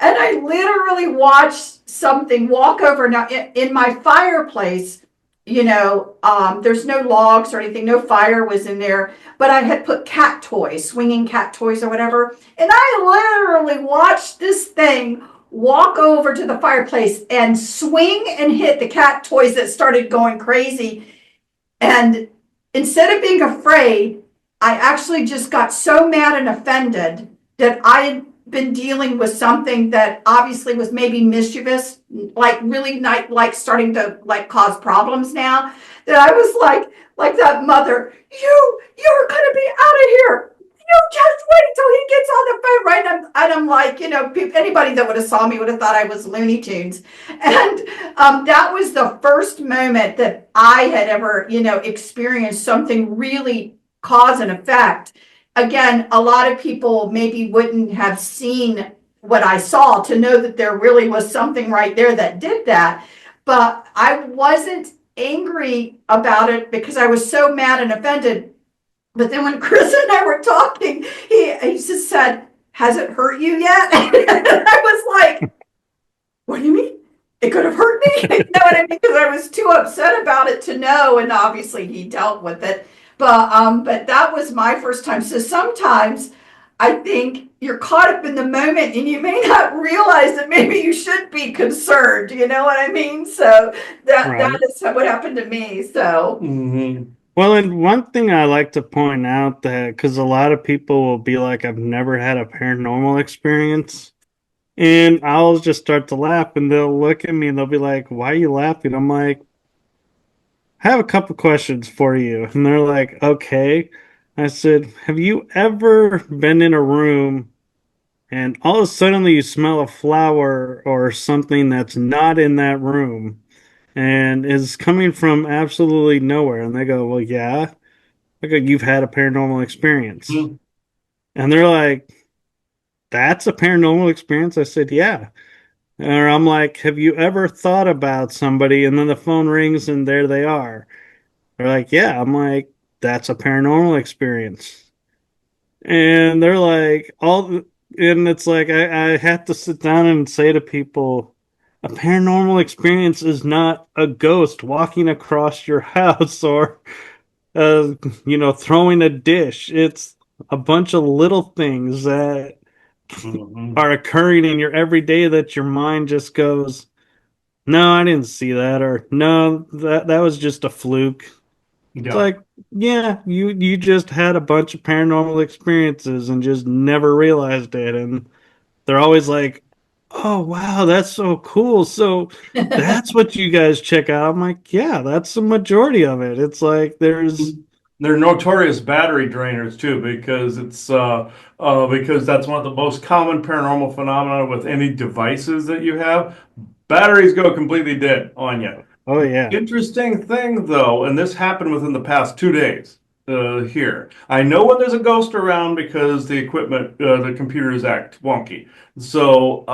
And I literally watched something walk over. Now in my fireplace, there's no logs or anything, no fire was in there, but I had put cat toys, swinging cat toys or whatever. And I literally watched this thing walk over to the fireplace and swing and hit the cat toys that started going crazy. And instead of being afraid, I actually just got so mad and offended that I had been dealing with something that obviously was maybe mischievous, like really not like starting to like cause problems now, that I was like that mother, you're gonna be out of here. You just wait till he gets on the phone, right? And I'm like, anybody that would have saw me would have thought I was Looney Tunes. And that was the first moment that I had ever, experienced something really cause and effect. Again, a lot of people maybe wouldn't have seen what I saw to know that there really was something right there that did that. But I wasn't angry about it because I was so mad and offended. But then when Chris and I were talking, he just said, has it hurt you yet? And I was like, what do you mean? It could have hurt me? You know what I mean? Because I was too upset about it to know. And obviously he dealt with it. But that was my first time. So sometimes I think you're caught up in the moment and you may not realize that maybe you should be concerned. You know what I mean? So that is what happened to me. So. Mm-hmm. Well, and one thing I like to point out that because a lot of people will be like, I've never had a paranormal experience. And I'll just start to laugh and they'll look at me and they'll be like, why are you laughing? I'm like, I have a couple questions for you. And they're like, okay. I said, have you ever been in a room and all of a sudden you smell a flower or something that's not in that room and is coming from absolutely nowhere? And they go, well, yeah. I go, you've had a paranormal experience. Mm-hmm. And they're like, that's a paranormal experience? I said, yeah. Or I'm like, have you ever thought about somebody and then the phone rings and there they are? They're like, yeah. I'm like, that's a paranormal experience. And they're like, and it's like, I have to sit down and say to people, a paranormal experience is not a ghost walking across your house or, uh, throwing a dish. It's a bunch of little things that Mm-hmm. are occurring in your everyday that your mind just goes, no, I didn't see that, or no, that was just a fluke. It's Yeah. like, yeah, you just had a bunch of paranormal experiences and just never realized it. And they're always like, oh wow, that's so cool. So that's what you guys check out. I'm like, yeah, that's the majority of it. It's like there's They're notorious battery drainers too, because that's one of the most common paranormal phenomena with any devices that you have. Batteries go completely dead on you. oh yeah. Interesting thing though, and this happened within the past 2 days here. I know when there's a ghost around because the computers act wonky. So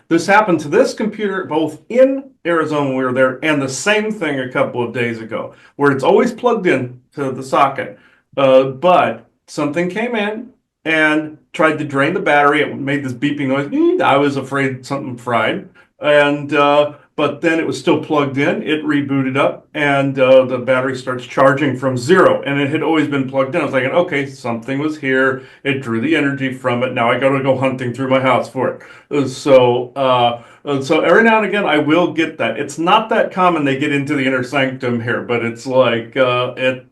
this happened to this computer both in Arizona when we were there, and the same thing a couple of days ago, where it's always plugged in to the socket. But something came in and tried to drain the battery. It made this beeping noise. I was afraid something fried. And but then it was still plugged in. It rebooted up, and the battery starts charging from zero. And it had always been plugged in. I was like, okay, something was here. It drew the energy from it. Now I got to go hunting through my house for it. So every now and again, I will get that. It's not that common. They get into the inner sanctum here, but it's like it.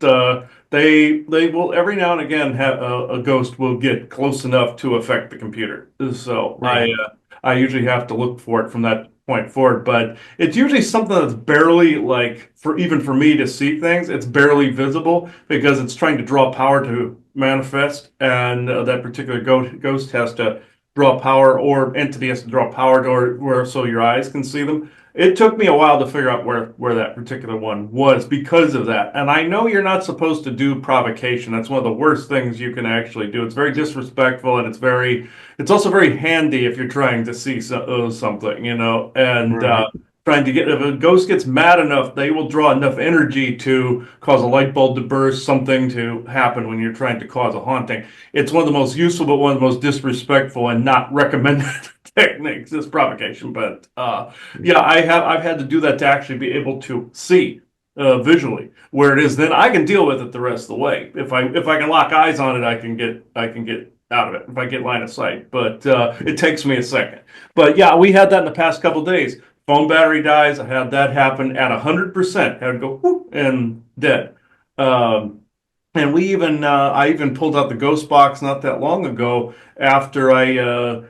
They will every now and again have a ghost will get close enough to affect the computer. So Right. I usually have to look for it from that point forward, but it's usually something that's barely like for me to see things, it's barely visible because it's trying to draw power to manifest, and that particular ghost has to draw power, or entity has to draw power to, or where so your eyes can see them. It took me a while to figure out where that particular one was because of that. And I know you're not supposed to do provocation. That's one of the worst things you can actually do. It's very disrespectful, and it's also very handy if you're trying to see something, and Right. trying to get, if a ghost gets mad enough, they will draw enough energy to cause a light bulb to burst, something to happen when you're trying to cause a haunting. It's one of the most useful, but one of the most disrespectful and not recommended techniques is provocation. But yeah, I've had to do that to actually be able to see visually where it is. Then I can deal with it the rest of the way. If I can lock eyes on it, I can get out of it if I get line of sight. But it takes me a second. But yeah, we had that in the past couple days. Phone battery dies. I had that happen at 100%. Had to go whoop, and dead. And I even pulled out the ghost box not that long ago after I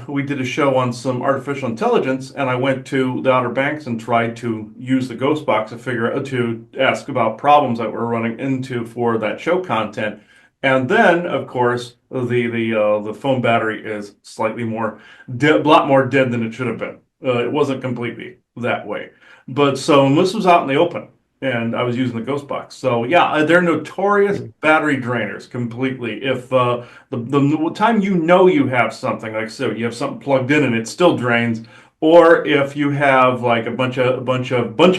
we did a show on some artificial intelligence, and I went to the Outer Banks and tried to use the ghost box to ask about problems that we're running into for that show content. And then, of course, the phone battery is slightly more a lot more dead than it should have been. It wasn't completely that way. But so this was out in the open, and I was using the ghost box. So yeah, they're notorious battery drainers completely. If the time you have something, like so you have something plugged in and it still drains, or if you have like a bunch of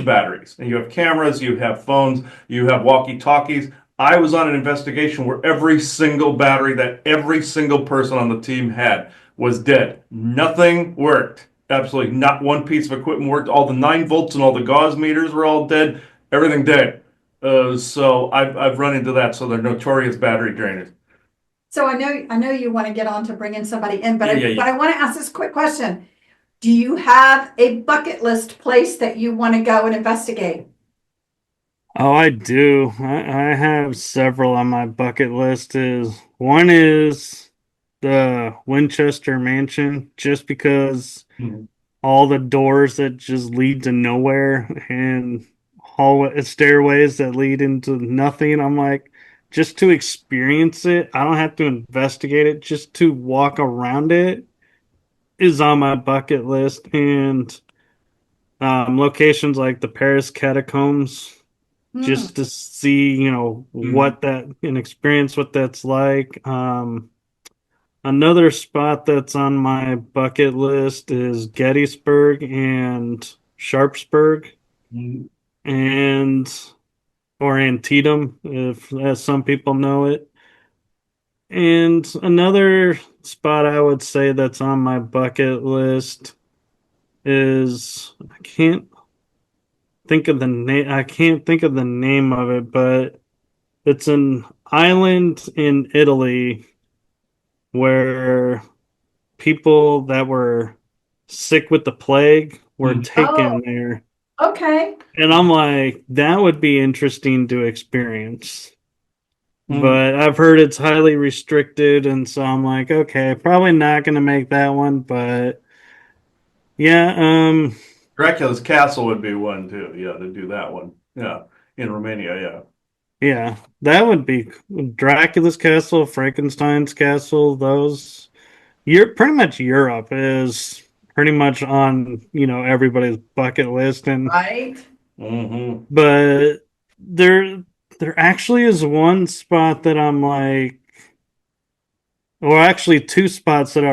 batteries and you have cameras, you have phones, you have walkie talkies. I was on an investigation where every single battery that every single person on the team had was dead. Nothing worked. Absolutely not one piece of equipment worked. All the 9 volts and all the gauze meters were all dead. Everything dead. So I've run into that. So they're notorious battery drainers. So I know you want to get on to bringing somebody in, but Yeah, yeah. I want to ask this quick question. Do you have a bucket list place that you want to go and investigate? Oh, I do. I have several on my bucket list. One is the Winchester Mansion, just because Mhm. all the doors that just lead to nowhere and hallway stairways that lead into nothing. I'm like, just to experience it, I don't have to investigate it. Just to walk around it is on my bucket list. And locations like the Paris catacombs, Hmm. just to see, Mhm. what that and experience what that's like. Another spot that's on my bucket list is Gettysburg and Sharpsburg Mhm. and or Antietam, if as some people know it. And another spot I would say that's on my bucket list is I can't think of the name of it, but it's an island in Italy where people that were sick with the plague were Mhm. Oh, taken there. okay. And I'm like, that would be interesting to experience. Mhm. But I've heard it's highly restricted, and so I'm like, okay, probably not gonna make that one. But yeah, Dracula's Castle would be one too. Yeah, to do that one. Yeah, in Romania. Yeah. yeah, that would be Dracula's castle, Frankenstein's castle. Those you're pretty much Europe is pretty much on everybody's bucket list, and Right. Hmm. but there actually is one spot that I'm like, or actually two spots that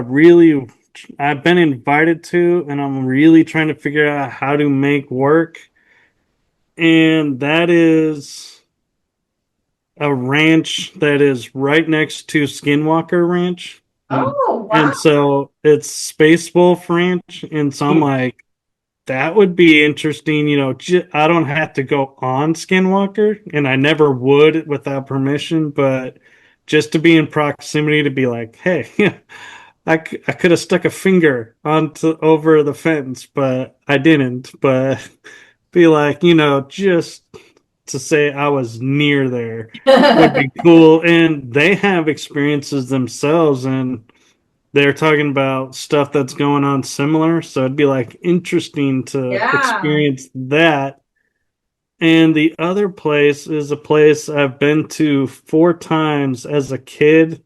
I've been invited to, and I'm really trying to figure out how to make work, and that is a ranch that is right next to Skinwalker Ranch. Oh, wow. And so it's Space Wolf Ranch. And so I'm like, that would be interesting. I don't have to go on Skinwalker, and I never would without permission, but just to be in proximity to be like, hey, I could have stuck a finger onto over the fence, but I didn't. But be like, just to say I was near there would be cool. And they have experiences themselves, and they're talking about stuff that's going on similar. So it'd be like interesting to Yeah. experience that. And the other place is a place I've been to 4 times as a kid.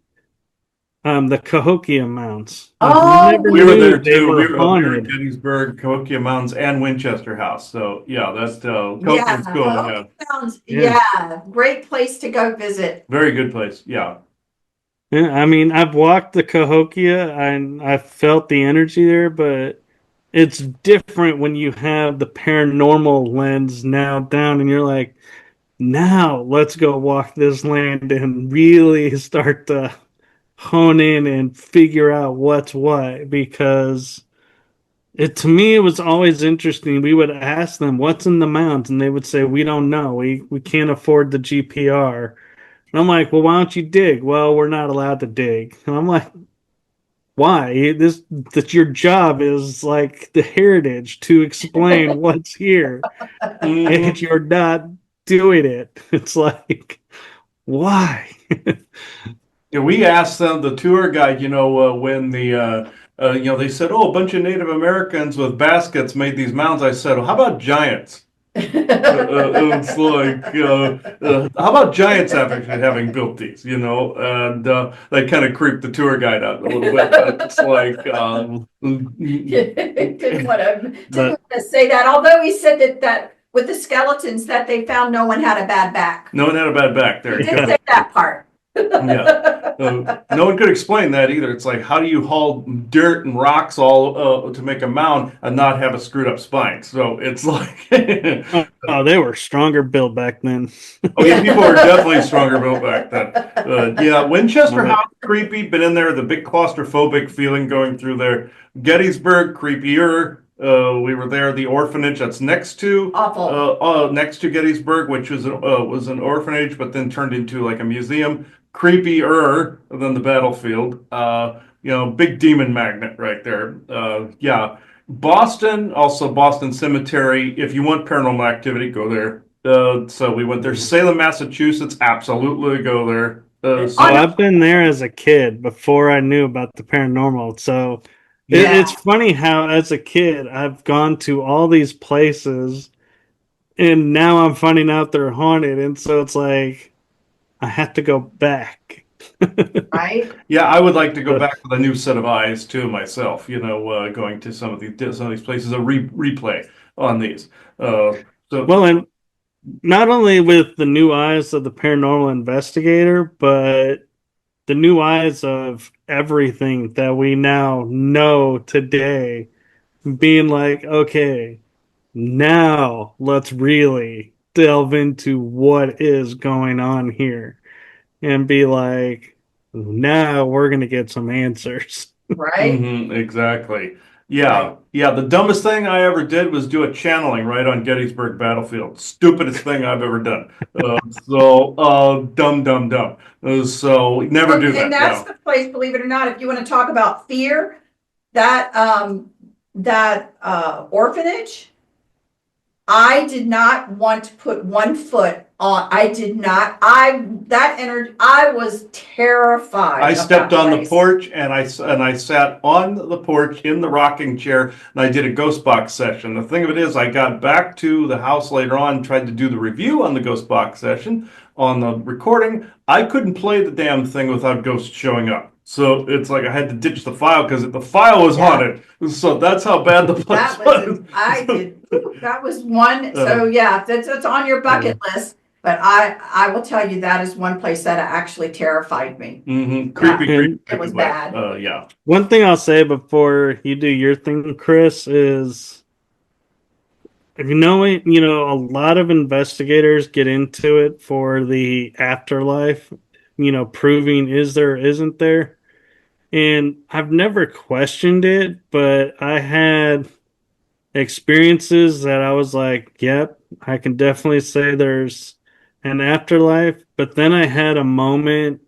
The Cahokia Mounds. I've Oh, never We were knew there they too. were We were at haunted. Gettysburg, Cahokia Mountains, and Winchester House. So yeah, that's yeah, Cahokia's cool. Yeah, sounds, Yeah. yeah, great place to go visit. very good place. Yeah. Yeah, I mean, I've walked the Cahokia and I felt the energy there, but it's different when you have the paranormal lens now down and you're like, now let's go walk this land and really start to hone in and figure out what's what because it to me it was always interesting. We would ask them what's in the mounds and they would say we don't know. We can't afford the GPR. And I'm like, well, why don't you dig? Well, we're not allowed to dig. And I'm like, why? This that your job is like the heritage to explain what's here, and Hmm. you're not doing it. It's like, why? Yeah, we asked them, the tour guide, when they said, oh, a bunch of Native Americans with baskets made these mounds. I said, well, how about giants? It's like, how about giants having built these, and they kind of creeped the tour guide out a little bit. But it's like, Didn't want to, didn't But want to say that, although he said that with the skeletons that they found, no one had a bad back. no one had a bad back. There He you did go. say that part. Yeah. No one could explain that either. It's like, how do you haul dirt and rocks all to make a mound and not have a screwed up spine? So it's like, oh, they were stronger built back then. oh yeah, people were definitely stronger built back then. Yeah, Winchester But House, creepy. Been in there, the big claustrophobic feeling going through there. Gettysburg, creepier. We were there. The orphanage that's Awful. next to Gettysburg, which was an orphanage, but then turned into like a museum. Creepier than the battlefield. Big demon magnet right there. Yeah. Boston, also Boston Cemetery. If you want paranormal activity, go there. So we went there. Salem, Massachusetts, absolutely go there. oh, On, I've been there as a kid before I knew about the paranormal. So yeah, it's funny how, as a kid, I've gone to all these places, and now I'm finding out they're haunted, and so it's like I have to go back. right? Yeah, I would like to go But back with a new set of eyes too myself. Going to some of these places, a replay on these. So well, and not only with the new eyes of the paranormal investigator, but the new eyes of everything that we now know today, being like, okay, now let's really delve into what is going on here and be like, now we're going to get some answers. Right? exactly. Right. Yeah, yeah. The dumbest thing I ever did was do a channeling right on Gettysburg Battlefield. Stupidest thing I've ever done. Dumb, dumb, dumb. So never Well, do and that. that's Yeah. the place, believe it or not, if you want to talk about fear, that orphanage, I did not want to put one foot on. I did not. That energy. I was terrified I of that stepped on the place. porch and I sat on the porch in the rocking chair and I did a ghost box session. The thing of it is, I got back to the house later on, tried to do the review on the ghost box session on the recording. I couldn't play the damn thing without ghosts showing up. So it's like I had to ditch the file because the file was Yeah. haunted. So that's how bad the place That was, was. I did, that was one, so Uh, yeah, that's on your Yeah. bucket list. But I will tell you, that is one place that actually terrified me. Creepy, Yeah, creepy, And it creepy was place. bad. Yeah. one thing I'll say before you do your thing, Chris, is if a lot of investigators get into it for the afterlife, proving is there, isn't there. And I've never questioned it, but I had experiences that I was like, yep, I can definitely say there's an afterlife. But then I had a moment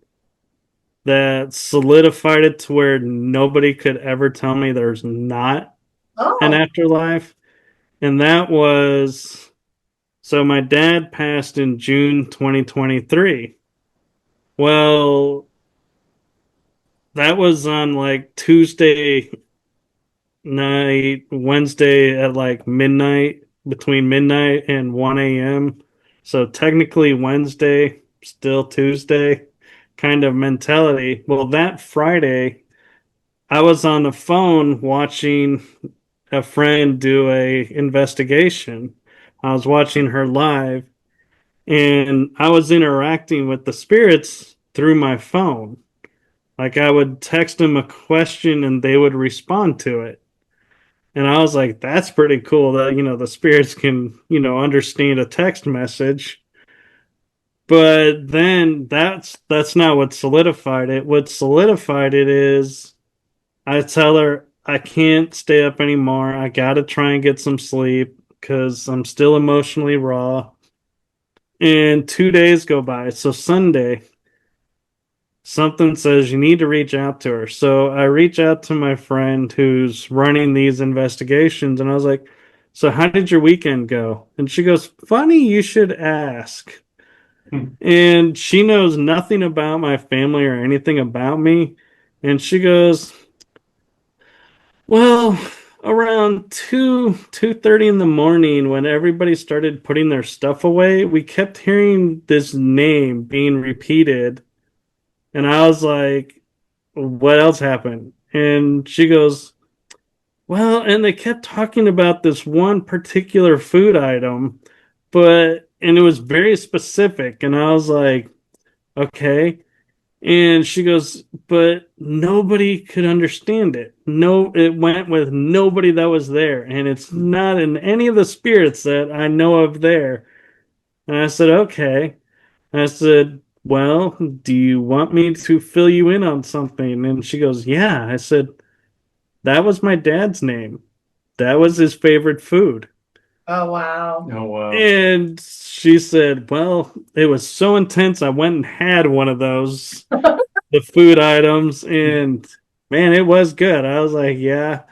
that solidified it to where nobody could ever tell me there's not an Oh, afterlife. And that was so my dad passed in June 2023. Well, that was on like Tuesday night, Wednesday at like midnight, between midnight and 1 a.m. So technically Wednesday, still Tuesday, kind of mentality. Well, that Friday, I was on the phone watching a friend do a investigation. I was watching her live and I was interacting with the spirits through my phone. Like I would text them a question and they would respond to it. And I was like, that's pretty cool that, the spirits can, understand a text message. But then that's not what solidified it. What solidified it is I tell her I can't stay up anymore. I got to try and get some sleep because I'm still emotionally raw. And 2 days go by. So Sunday, something says you need to reach out to her. So I reach out to my friend who's running these investigations, and I was like, so how did your weekend go? And she goes, funny you should ask. Hmm. And she knows nothing about my family or anything about me. And she goes, well, around 2:30 in the morning when everybody started putting their stuff away, we kept hearing this name being repeated. And I was like, what else happened? And she goes, well, and they kept talking about this one particular food item, and it was very specific. And I was like, okay. And she goes, but nobody could understand it. No, it went with nobody that was there. And it's not in any of the spirits that I know of there. And I said, okay. I said, well, do you want me to fill you in on something? And she goes, yeah. I said, that was my dad's name. That was his favorite food. Oh, wow. Oh, wow. And she said, well, it was so intense. I went and had one of those, the food items, and man, it was good. I was like, yeah.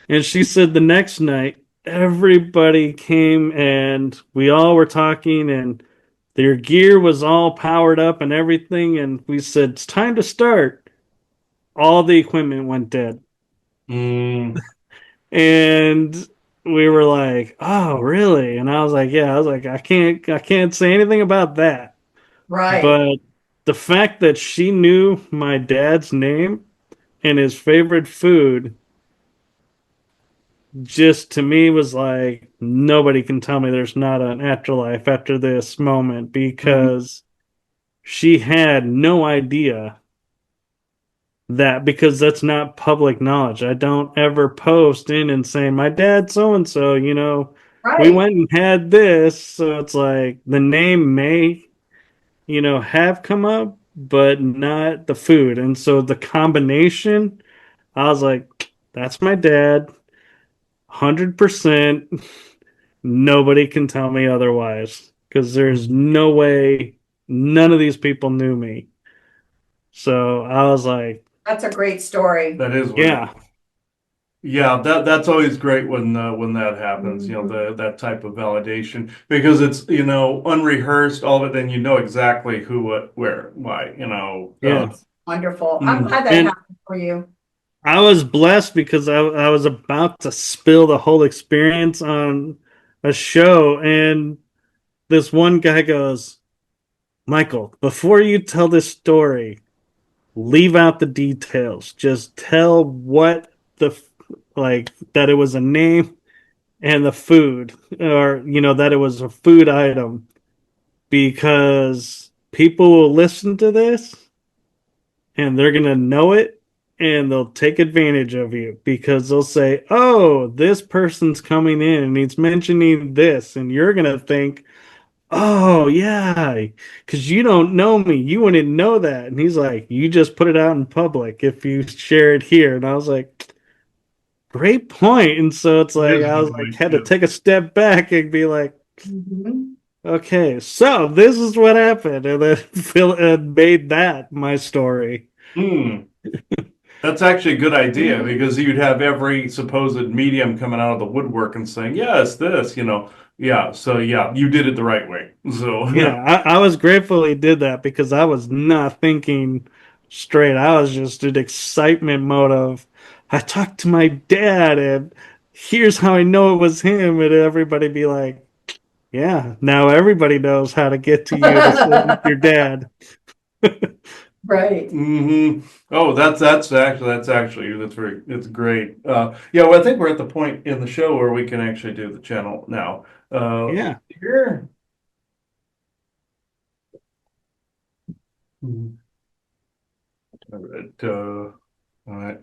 And she said the next night, everybody came and we all were talking, and their gear was all powered up and everything. And we said, it's time to start. All the equipment went dead. Mm, And we were like, oh, really? And I was like, yeah, I was like, I can't say anything about that. Right. But the fact that she knew my dad's name and his favorite food just to me was like, nobody can tell me there's not an afterlife after this moment mhm, because she had no idea that because that's not public knowledge. I don't ever post in and say, my dad so and so, we Right. went and had this. So it's like the name may, have come up, but not the food. And so the combination, I was like, that's my dad, 100%. Nobody can tell me otherwise because there's mhm. no way none of these people knew me. So I was like, That's a great story. That is weird. yeah, Yeah, that's always great when that happens, Mhm. that type of validation because it's, unrehearsed, all of it, then you know. Who, what, where, why, yeah. Wonderful. I'm mm, glad that And happened for you. I was blessed because I was about to spill the whole experience on a show, and this one guy goes, Michael, before you tell this story, leave out the details. Just tell what like, that it was a name and the food, or, that it was a food item, because people will listen to this and they're going to know it and they'll take advantage of you because they'll say, oh, this person's coming in and he's mentioning this. And you're going to think, oh, yeah, because you don't know me. You wouldn't know that. And he's like, you just put it out in public if you share it here. And I was like, great point. And so it's it like, is a I was good like, point had to too. take a step back and be like, Mhm. okay, so this is what happened. And then Phil made that my story. Hmm. That's actually a good idea Mhm. because you'd have every supposed medium coming out of the woodwork and saying, yes, this, yeah. So yeah, you did it the right way. So Yeah, yeah. I was grateful he did that because I was not thinking straight. I was just in excitement mode of I talked to my dad and here's how I know it was him, and everybody be like, yeah, now everybody knows how to get to you to say your dad. Right. Oh, that's great. Yeah, well, I think we're at the point in the show where we can actually do the channel now. Yeah. Here. Mhm. All right. All right.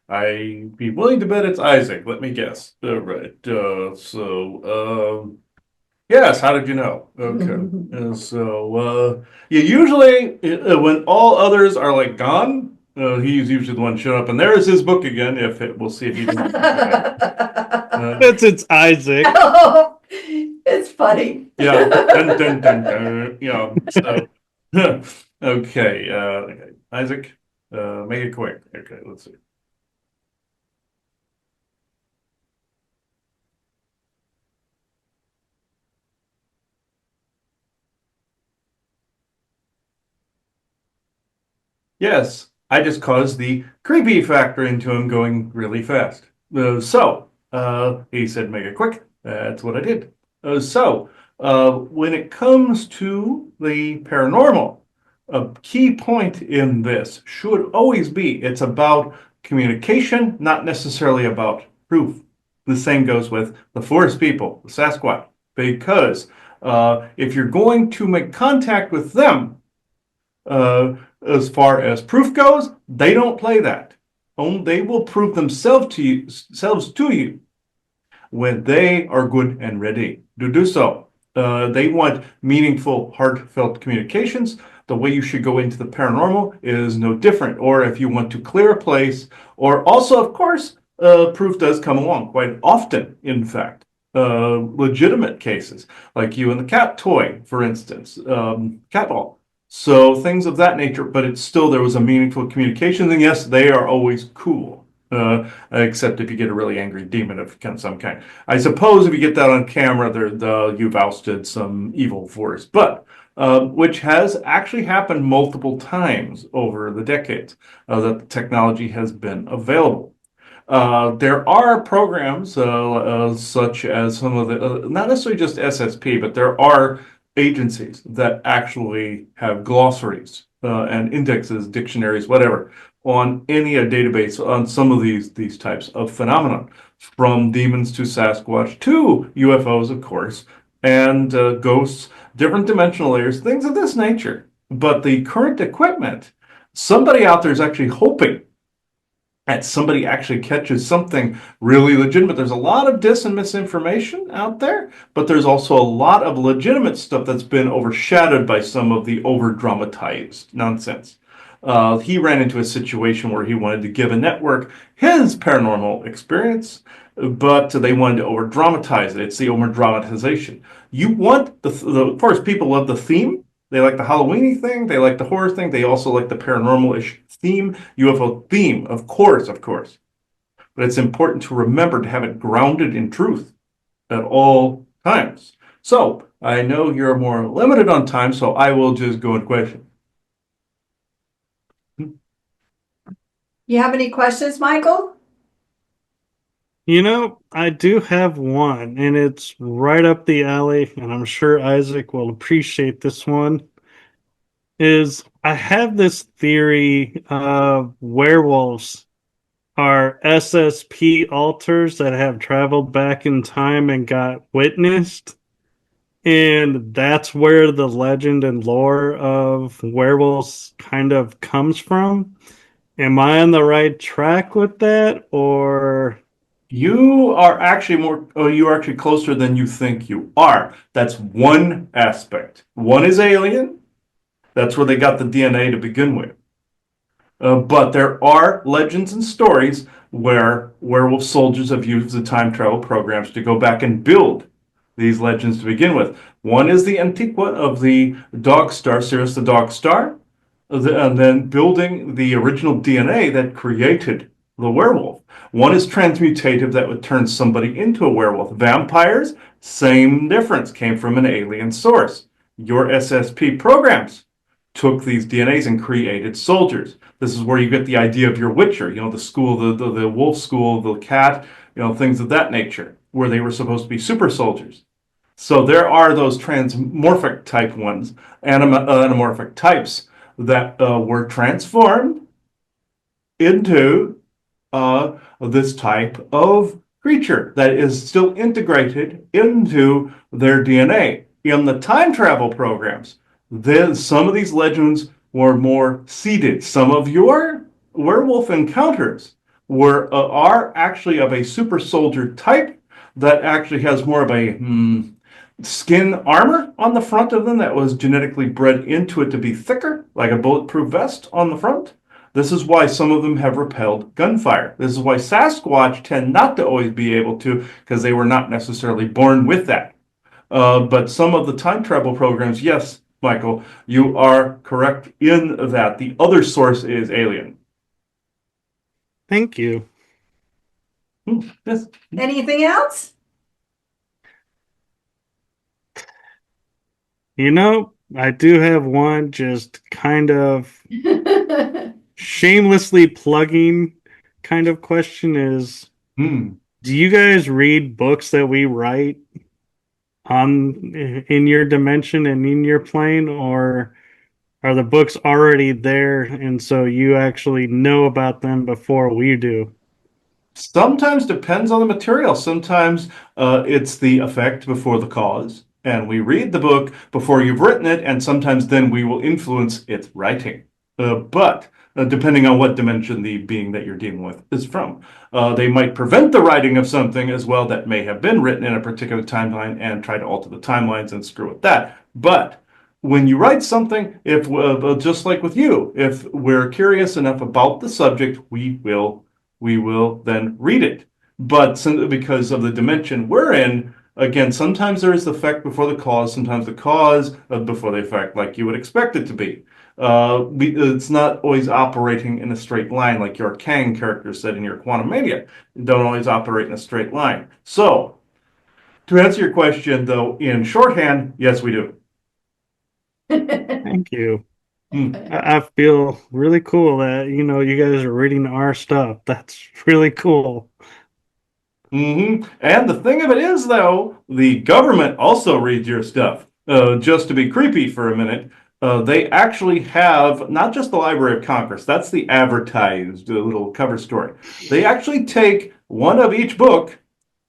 I'd be willing to bet it's Isaac. Let me guess. All right. Yes. How did you know? Okay. Yeah, usually when all others are like gone, he's usually the one showing up, and there's his book again. We'll see if he can. It's Isaac. Oh, it's funny. Yeah. Dun, dun, dun, dun. Yeah. So, okay. Isaac, make it quick. Okay. Let's see. Yes, I just caused the creepy factor into him going really fast. He said, make it quick. That's what I did. When it comes to the paranormal, a key point in this should always be it's about communication, not necessarily about proof. The same goes with the forest people, the Sasquatch, because if you're going to make contact with them, uh, as far as proof goes, they don't play that. They will prove themselves to you when they are good and ready to do so. They want meaningful, heartfelt communications. The way you should go into the paranormal is no different. Or if you want to clear a place, or also, of course, proof does come along quite often, in fact. Legitimate cases, like you and the cat toy, for instance, cat ball. So things of that nature, but it's still, there was a meaningful communication. And yes, they are always cool. Except if you get a really angry demon of some kind. I suppose if you get that on camera, you've ousted some evil force. But which has actually happened multiple times over the decades that the technology has been available. There are programs such as some of the, not necessarily just SSP, but there are agencies that actually have glossaries and indexes, dictionaries, whatever, on any database on some of these types of phenomenon, from demons to Sasquatch to UFOs, of course, and ghosts, different dimensional layers, things of this nature. But the current equipment, somebody out there is actually hoping that somebody actually catches something really legitimate. There's a lot of dis and misinformation out there, but there's also a lot of legitimate stuff that's been overshadowed by some of the over dramatized nonsense. He ran into a situation where he wanted to give a network his paranormal experience, but they wanted to over dramatize it. It's the over dramatization. You want of course, people love the theme. They like the Halloweeny thing. They like the horror thing. They also like the paranormal-ish theme, UFO theme, of course, of course. But it's important to remember to have it grounded in truth at all times. So I know you're more limited on time, so I will just go in question. You have any questions, Michael? I do have one, and it's right up the alley, and I'm sure Isaac will appreciate this one. Is I have this theory of werewolves are SSP alters that have traveled back in time and got witnessed. And that's where the legend and lore of werewolves kind of comes from. Am I on the right track with that? Or You are actually closer than you think you are. That's one aspect. One is alien. That's where they got the DNA to begin with. But there are legends and stories where werewolf soldiers have used the time travel programs to go back and build these legends to begin with. One is the Antiqua of the Dog Star, Sirius the Dog Star, and then building the original DNA that created the werewolf. One is transmutative that would turn somebody into a werewolf. Vampires, same difference, came from an alien source. Your SSP programs took these DNAs and created soldiers. This is where you get the idea of your Witcher, the school, the wolf school, the cat, things of that nature, where they were supposed to be super soldiers. So there are those transmorphic type ones, anamorphic types, that were transformed into this type of creature that is still integrated into their DNA. In the time travel programs, then some of these legends were more seeded. Some of your werewolf encounters are actually of a super soldier type that actually has more of a skin armor on the front of them that was genetically bred into it to be thicker, like a bulletproof vest on the front. This is why some of them have repelled gunfire. This is why Sasquatch tend not to always be able to, because they were not necessarily born with that. But some of the time travel programs, yes, Michael, you are correct in that. The other source is alien. Thank you. Yes. Anything else? You know, I do have one just kind of shamelessly plugging kind of question is, Hmm. do you guys read books that we write on in your dimension and in your plane, or are the books already there and so you actually know about them before we do? Sometimes depends on the material. Sometimes it's the effect before the cause, and we read the book before you've written it, and sometimes then we will influence its writing. But depending on what dimension the being that you're dealing with is from, they might prevent the writing of something as well that may have been written in a particular timeline and try to alter the timelines and screw with that. But when you write something, if just like with you, if we're curious enough about the subject, we will then read it. But because of the dimension we're in, again, sometimes there is the effect before the cause, sometimes the cause before the effect, like you would expect it to be. It's not always operating in a straight line, like your Kang character said in your Quantum Mania. You don't always operate in a straight line. So, to answer your question, though, in shorthand, yes, we do. Thank you. Hmm. I feel really cool that, you guys are reading our stuff. That's really cool. And the thing of it is, though, the government also reads your stuff. Just to be creepy for a minute, they actually have not just the Library of Congress, that's the advertised little cover story. They actually take one of each book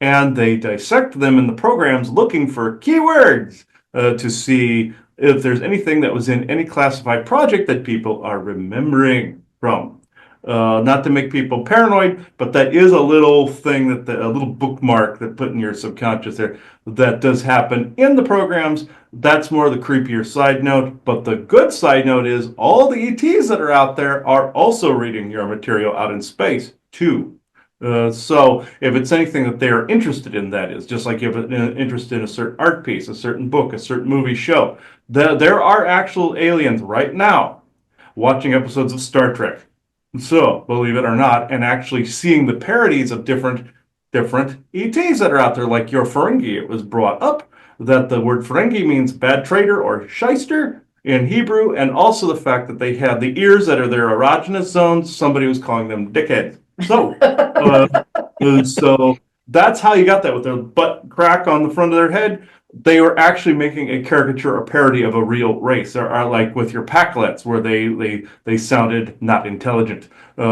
and they dissect them in the programs looking for keywords to see if there's anything that was in any classified project that people are remembering from. Not to make people paranoid, but that is a little thing a little bookmark that put in your subconscious there that does happen in the programs. That's more the creepier side note. But the good side note is all the ETs that are out there are also reading your material out in space too. So if it's anything that they are interested in, that is just like if you're interested in a certain art piece, a certain book, a certain movie show, there are actual aliens right now watching episodes of Star Trek. So, believe it or not, and actually seeing the parodies of different ETs that are out there, like your Ferengi. It was brought up that the word Ferengi means bad trader or shyster in Hebrew, and also the fact that they have the ears that are their erogenous zones. Somebody was calling them dickheads. So that's how you got that with their butt crack on the front of their head. They were actually making a caricature, a parody of a real race. There are like with your Packlets, where they sounded not intelligent. We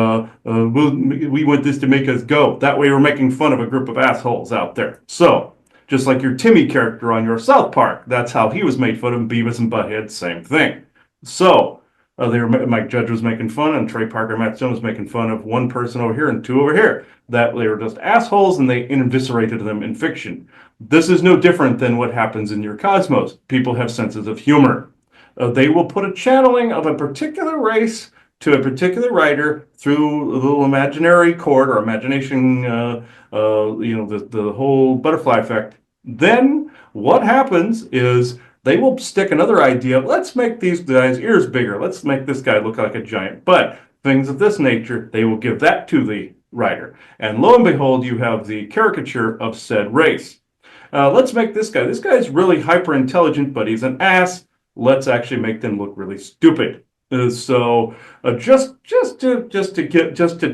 want this to make us go. That way, we're making fun of a group of assholes out there. So, just like your Timmy character on your South Park, that's how he was made fun of. Beavis and Butthead, same thing. So, Mike Judge was making fun, and Trey Parker, Matt Stone was making fun of one person over here and two over here. That they were just assholes, and they eviscerated them in fiction. This is no different than what happens in your cosmos. People have senses of humor. They will put a channeling of a particular race to a particular writer through a little imaginary cord or imagination, the whole butterfly effect. Then what happens is they will stick another idea. Let's make these guys' ears bigger. Let's make this guy look like a giant butt. Things of this nature, they will give that to the writer. And lo and behold, you have the caricature of said race. Let's make this guy. This guy's really hyper intelligent, but he's an ass. Let's actually make them look really stupid. Just to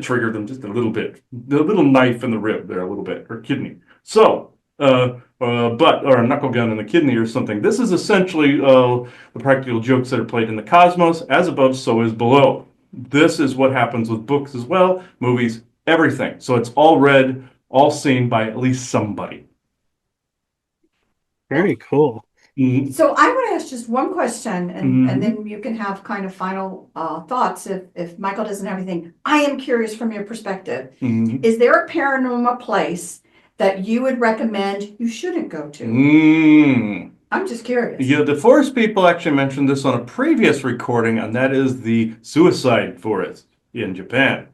trigger them just a little bit, the little knife in the rib there a little bit, or kidney. So butt or a knuckle gun in the kidney or something. This is essentially the practical jokes that are played in the cosmos. As above, so is below. This is what happens with books as well, movies, everything. So it's all read, all seen by at least somebody. Very cool. Mhm. So I want to ask just one question, and Mhm. then you can have kind of final thoughts if Michael doesn't have anything. I am curious from your perspective. Mhm. Is there a paranormal place that you would recommend you shouldn't go to? Mm. I'm just curious. Yeah, the forest people actually mentioned this on a previous recording, and that is the suicide forest in Japan.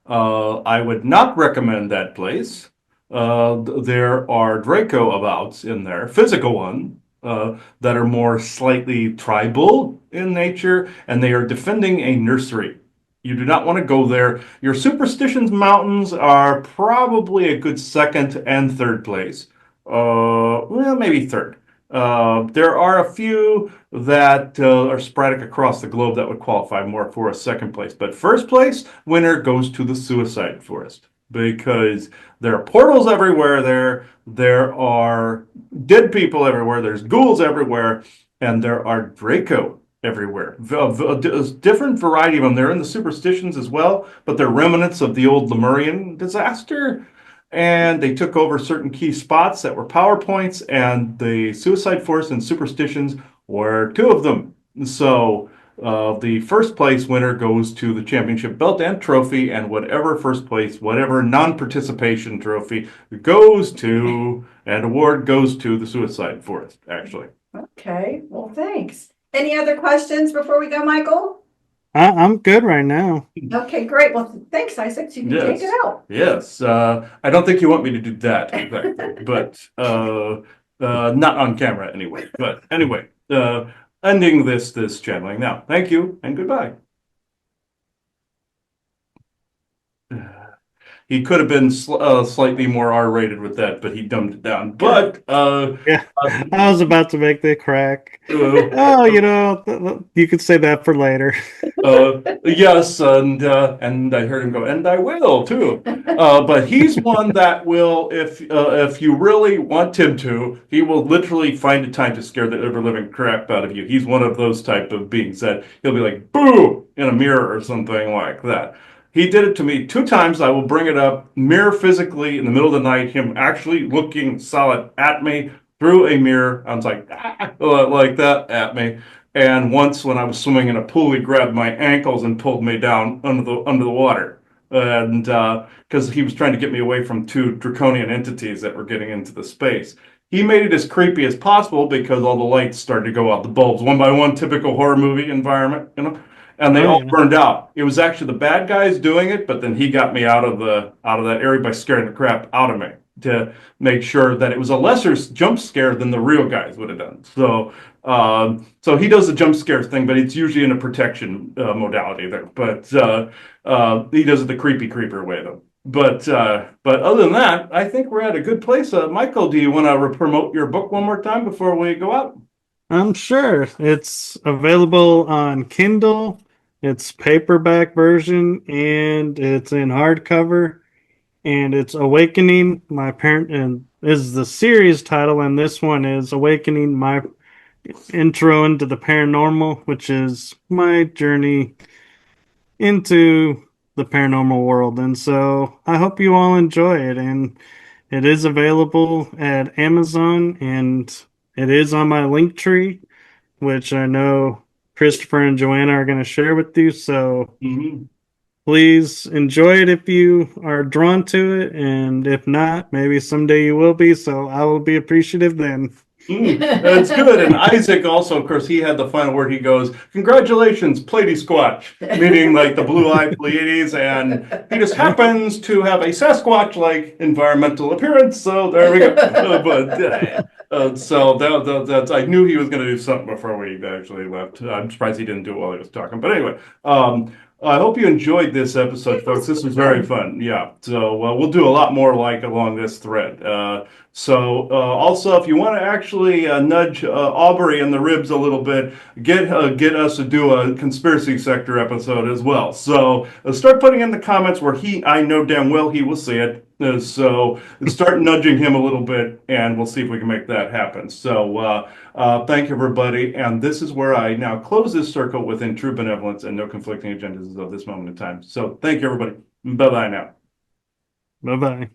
I would not recommend that place. There are Draco abouts in there, physical one, that are more slightly tribal in nature, and they are defending a nursery. You do not want to go there. Your Superstitions Mountains are probably a good second and third place. Well, maybe third. There are a few that are sporadic across the globe that would qualify more for a second place. But first place winner goes to the suicide forest because there are portals everywhere there. There are dead people everywhere. There's ghouls everywhere. And there are Draco everywhere. Different variety of them. They're in the superstitions as well, but they're remnants of the old Lemurian disaster, and they took over certain key spots that were power points, and the Suicide Force and Superstitions were two of them. So the first place winner goes to the championship belt and trophy, and whatever first place, whatever non-participation trophy goes to, and award goes to the Suicide Force, actually. Okay, well, thanks. Any other questions before we go, Michael? I'm good right now. Okay, great. Well, thanks, Isaac. You can take Yes. it out. Yes. I don't think you want me to do that exactly, but not on camera anyway. But anyway, ending this channeling now. Thank you and goodbye. He could have been slightly more R-rated with that, but he dumbed it down. But Yeah, uh, I was about to make the crack. Oh, you could say that for later. yes, and I heard him go, and I will too. But he's one that will, if you really want him to, he will literally find a time to scare the ever living crap out of you. He's one of those type of beings that he'll be like, "Boo!" in a mirror or something like that. He did it to me two times. I will bring it up, mirror physically in the middle of the night, him actually looking solid at me through a mirror. I was like, ah, like that at me. And once when I was swimming in a pool, he grabbed my ankles and pulled me down under the water. And because he was trying to get me away from two draconian entities that were getting into the space. He made it as creepy as possible because all the lights started to go out, the bulbs one by one, typical horror movie environment, and they Oh all yeah. burned out. It was actually the bad guys doing it, but then he got me out of that area by scaring the crap out of me to make sure that it was a lesser jump scare than the real guys would have done. So he does the jump scare thing, but it's usually in a protection modality there. But he does it the creepy creeper way though. But other than that, I think we're at a good place. Michael, do you want to promote your book one more time before we go out? I'm sure it's available on Kindle. It's paperback version and it's in hardcover. And it's Awakening My Parent, and is the series title, and this one is Awakening My Intro into the Paranormal, which is my journey into the paranormal world. And so I hope you all enjoy it. And it is available at Amazon, and it is on my link tree, which I know Christopher and Joanna are going to share with you. So Mm-hmm. please enjoy it if you are drawn to it, and if not, maybe someday you will be. So I will be appreciative then. That's good. And Isaac also, of course, he had the final word. He goes, "Congratulations, Plady Squatch," meaning like the blue-eyed Pleiades, and he just happens to have a Sasquatch-like environmental appearance. So there we go. So that's I knew he was going to do something before we actually left. I'm surprised he didn't do it while he was talking. But anyway, I hope you enjoyed this episode, folks. This was very fun. Yeah. So we'll do a lot more like along this thread. Also, if you want to actually nudge Aubrey in the ribs a little bit, get us to do a conspiracy sector episode as well. So start putting in the comments where I know damn well he will see it. So start nudging him a little bit, and we'll see if we can make that happen. So thank you, everybody. And this is where I now close this circle within true benevolence and no conflicting agendas of this moment in time. So thank you, everybody. Bye-bye now. Bye bye.